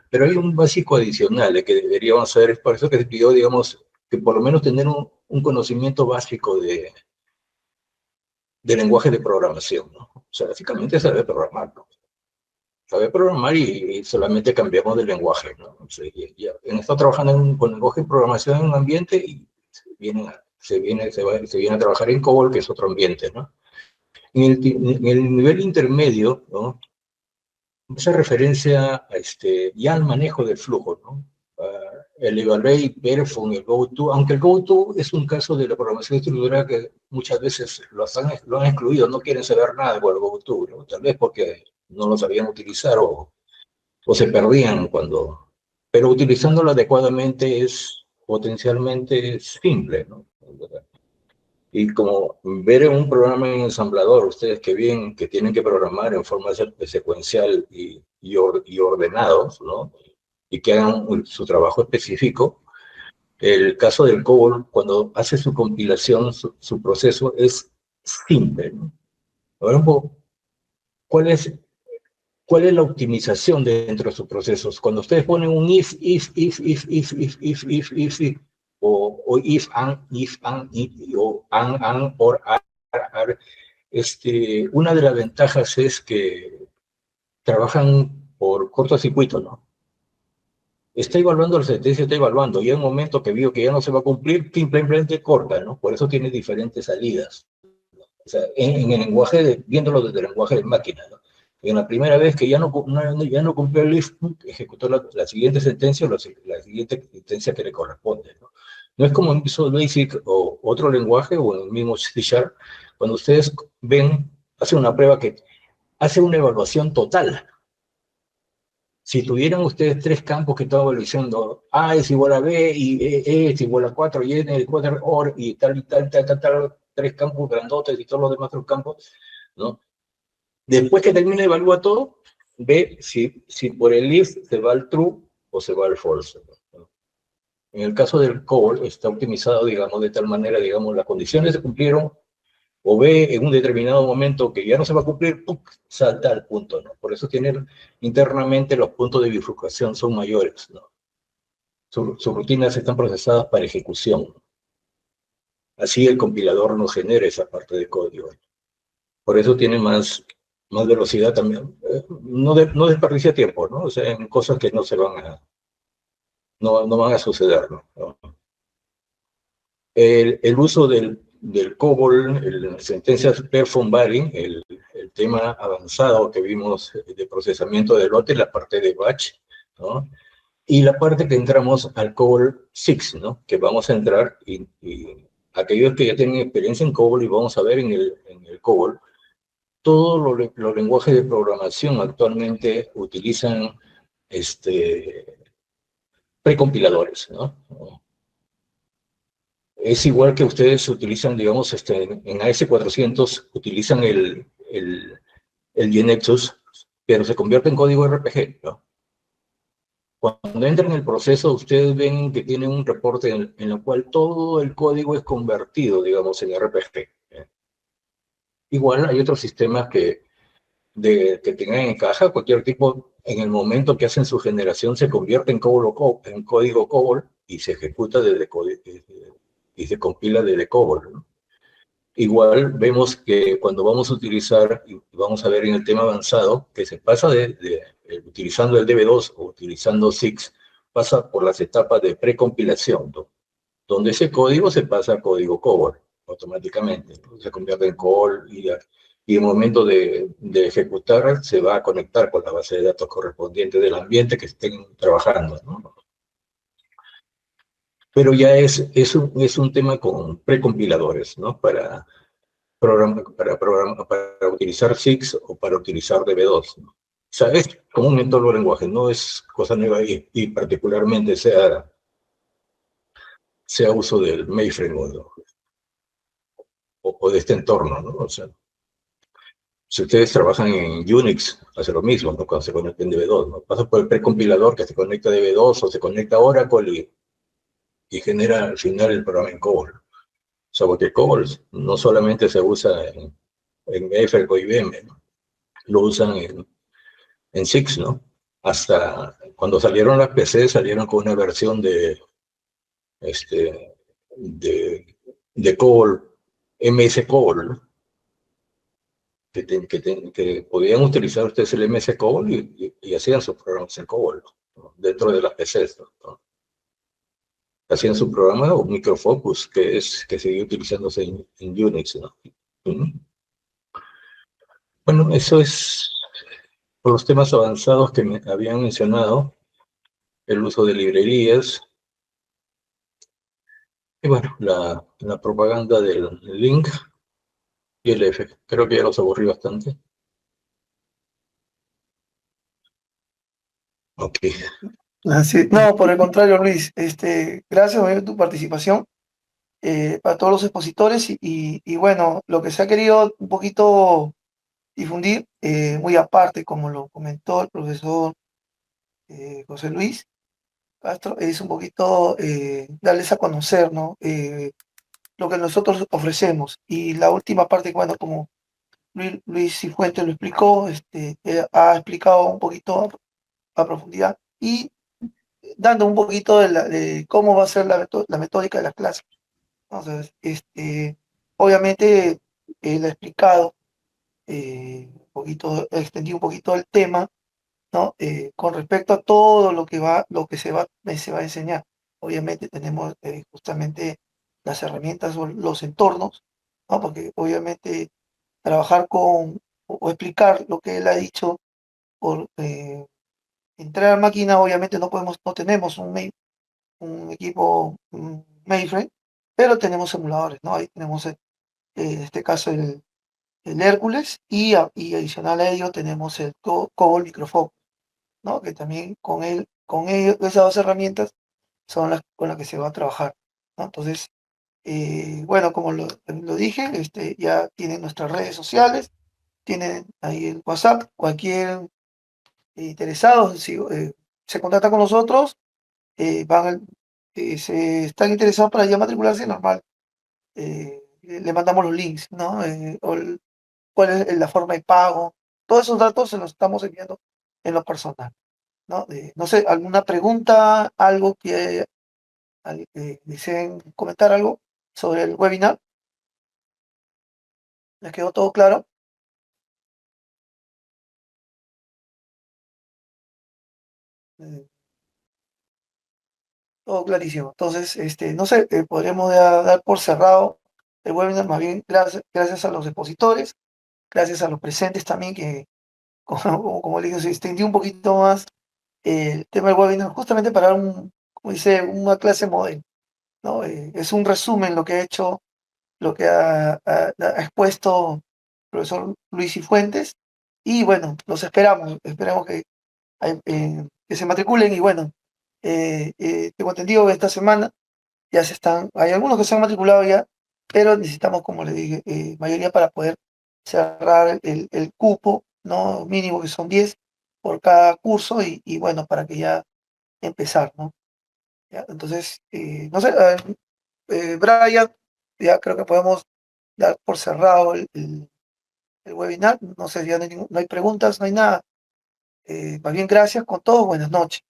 pero hay un básico adicional de que deberíamos saber. Es por eso que se pidió, digamos, que por lo menos tener un conocimiento básico de lenguaje de programación, ¿no? O sea, básicamente saber programar, ¿no? Saber programar y solamente cambiamos de lenguaje, ¿no? O sea, ya han estado trabajando con lenguaje de programación en un ambiente y se viene a trabajar en COBOL, que es otro ambiente, ¿no? En el nivel intermedio, ¿no? Esa referencia ya al manejo del flujo, ¿no? El Evaluate, Perform, el GoTo, aunque el GoTo es un caso de la programación estructurada que muchas veces lo han excluido, no quieren saber nada con el GoTo, ¿no? Tal vez porque no lo sabían utilizar o se perdían pero utilizándolo adecuadamente es potencialmente simple, ¿no? Y como ver en un programa en ensamblador, ustedes que tienen que programar en forma secuencial y ordenados, ¿no? Y que hagan su trabajo específico. El caso del COBOL, cuando hace su compilación, su proceso es simple, ¿no? Ahora, ¿cuál es la optimización dentro de sus procesos? Cuando ustedes ponen un if, o if, and, o and, or, are, una de las ventajas es que trabajan por cortocircuito, ¿no? Está evaluando la sentencia, está evaluando, y hay un momento que vio que ya no se va a cumplir, simplemente corta, ¿no? Por eso tiene diferentes salidas. O sea, en el lenguaje, viéndolo desde el lenguaje de máquina, ¿no? En la primera vez que ya no cumplió el if, ejecutó la siguiente sentencia o la siguiente sentencia que le corresponde, ¿no? No es como en Visual Basic o otro lenguaje o en el mismo C#, cuando ustedes hacen una prueba que hace una evaluación total. Si tuvieran ustedes 3 campos que estaban evaluando, A es igual a B, y E es igual a 4, y N es igual a OR, y tal, 3 campos grandotes y todos los demás 3 campos, ¿no? Después que termine, evalúa todo, ve si por el if se va al true o se va al false, ¿no? En el caso del COBOL está optimizado, digamos, de tal manera, digamos, las condiciones se cumplieron, o ve en un determinado momento que ya no se va a cumplir, ¡pum!, salta al punto, ¿no? Por eso internamente los puntos de bifurcación son mayores, ¿no? Sus rutinas están procesadas para ejecución. Así el compilador no genera esa parte de código. Por eso tiene más velocidad también. No desperdicia tiempo, ¿no? O sea, en cosas que no van a suceder, ¿no? El uso del COBOL, las sentencias perform varying, el tema avanzado que vimos de procesamiento de lote, la parte de batch, ¿no? Y la parte que entramos al COBOL 6, ¿no? Que vamos a entrar y aquellos que ya tienen experiencia en COBOL, y vamos a ver en el COBOL, todos los lenguajes de programación actualmente utilizan precompiladores, ¿no? Es igual que ustedes utilizan, digamos, en AS400 utilizan el GNexus, pero se convierte en código RPG, ¿no? Cuando entran en el proceso, ustedes ven que tienen un reporte en el cual todo el código es convertido, digamos, en RPG. Igual hay otros sistemas que tengan en caja cualquier tipo, en el momento que hacen su generación, se convierte en código COBOL y se ejecuta y se compila desde COBOL, ¿no? Igual vemos que cuando vamos a utilizar, y vamos a ver en el tema avanzado, que se pasa utilizando el DB2 o utilizando SIX pasa por las etapas de precompilación, ¿no? Donde ese código se pasa a código COBOL automáticamente, ¿no? Se convierte en COBOL y en el momento de ejecutar se va a conectar con la base de datos correspondiente del ambiente que estén trabajando, ¿no? Pero ya es un tema con precompiladores, ¿no? Para utilizar SIX o para utilizar DB2, ¿no? O sea, es comúnmente todo el lenguaje, no es cosa nueva y particularmente sea uso del mainframe o de este entorno, ¿no? O sea, si ustedes trabajan en Unix, hace lo mismo, ¿no? Cuando se conecta en DB2, ¿no? Pasa por el precompilador que se conecta a DB2 o se conecta a Oracle y genera al final el programa en COBOL. O sea, porque COBOL no solamente se usa en Eiffel o IBM, ¿no? Lo usan en SIX, ¿no? Hasta cuando salieron las PC, salieron con una versión este, de COBOL, MS COBOL, ¿no? Que podían utilizar ustedes el MS COBOL y hacían sus programas en COBOL, ¿no? Dentro de las PCs, ¿no? Hacían su programa o Microfocus, que sigue utilizándose en Unix, ¿no? Bueno, eso es por los temas avanzados que me habían mencionado, el uso de librerías, y bueno, la propaganda del link y el F. Creo que ya los aburrí bastante. Ok. No, por el contrario, Luis, gracias por tu participación, para todos los expositores y bueno, lo que se ha querido un poquito difundir, muy aparte, como lo comentó el profesor José Luis Castro, es un poquito darles a conocer, ¿no? Lo que nosotros ofrecemos. Y la última parte, bueno, como Luis Cifuentes lo explicó, ha explicado un poquito a profundidad y dando un poquito de cómo va a ser la metódica de la clase. Entonces, obviamente, él ha explicado un poquito, extendido un poquito el tema, ¿no? Con respecto a todo lo que se va a enseñar. Obviamente tenemos justamente las herramientas o los entornos, ¿no? Porque obviamente trabajar o explicar lo que él ha dicho por entrar a máquina, obviamente no tenemos un equipo mainframe, pero tenemos emuladores, ¿no? Ahí tenemos en este caso el Hércules y adicional a ello tenemos el COBOL Microfocus, ¿no? Que también esas dos herramientas son las con las que se va a trabajar, ¿no? Entonces, bueno, como lo dije, ya tienen nuestras redes sociales, tienen ahí el WhatsApp, cualquier interesado, si se contacta con nosotros, se están interesados para ya matricularse, normal, le mandamos los links, ¿no? Cuál es la forma de pago, todos esos datos se los estamos enviando en lo personal, ¿no? No sé, alguna pregunta, algo que deseen comentar algo sobre el webinar. ¿Les quedó todo claro? Eh, Todo clarísimo. Entonces, no sé, podríamos dar por cerrado el webinar, más bien gracias a los expositores, gracias a los presentes también, que como le digo, se extendió un poquito más el tema del webinar, justamente para como dice, una clase modelo, ¿no? Es un resumen lo que ha hecho, lo que ha expuesto el profesor Luis Cifuentes, y bueno, los esperamos que se matriculen, y bueno, tengo entendido que esta semana hay algunos que se han matriculado ya, pero necesitamos, como le dije, mayoría para poder cerrar el cupo, ¿no? Mínimo que son 10 por cada curso y bueno, para que ya empezar, ¿no? ¿Ya? Entonces, no sé, Brian, ya creo que podemos dar por cerrado el webinar. No sé, ya no hay preguntas, no hay nada. Más bien, gracias con todos, buenas noches.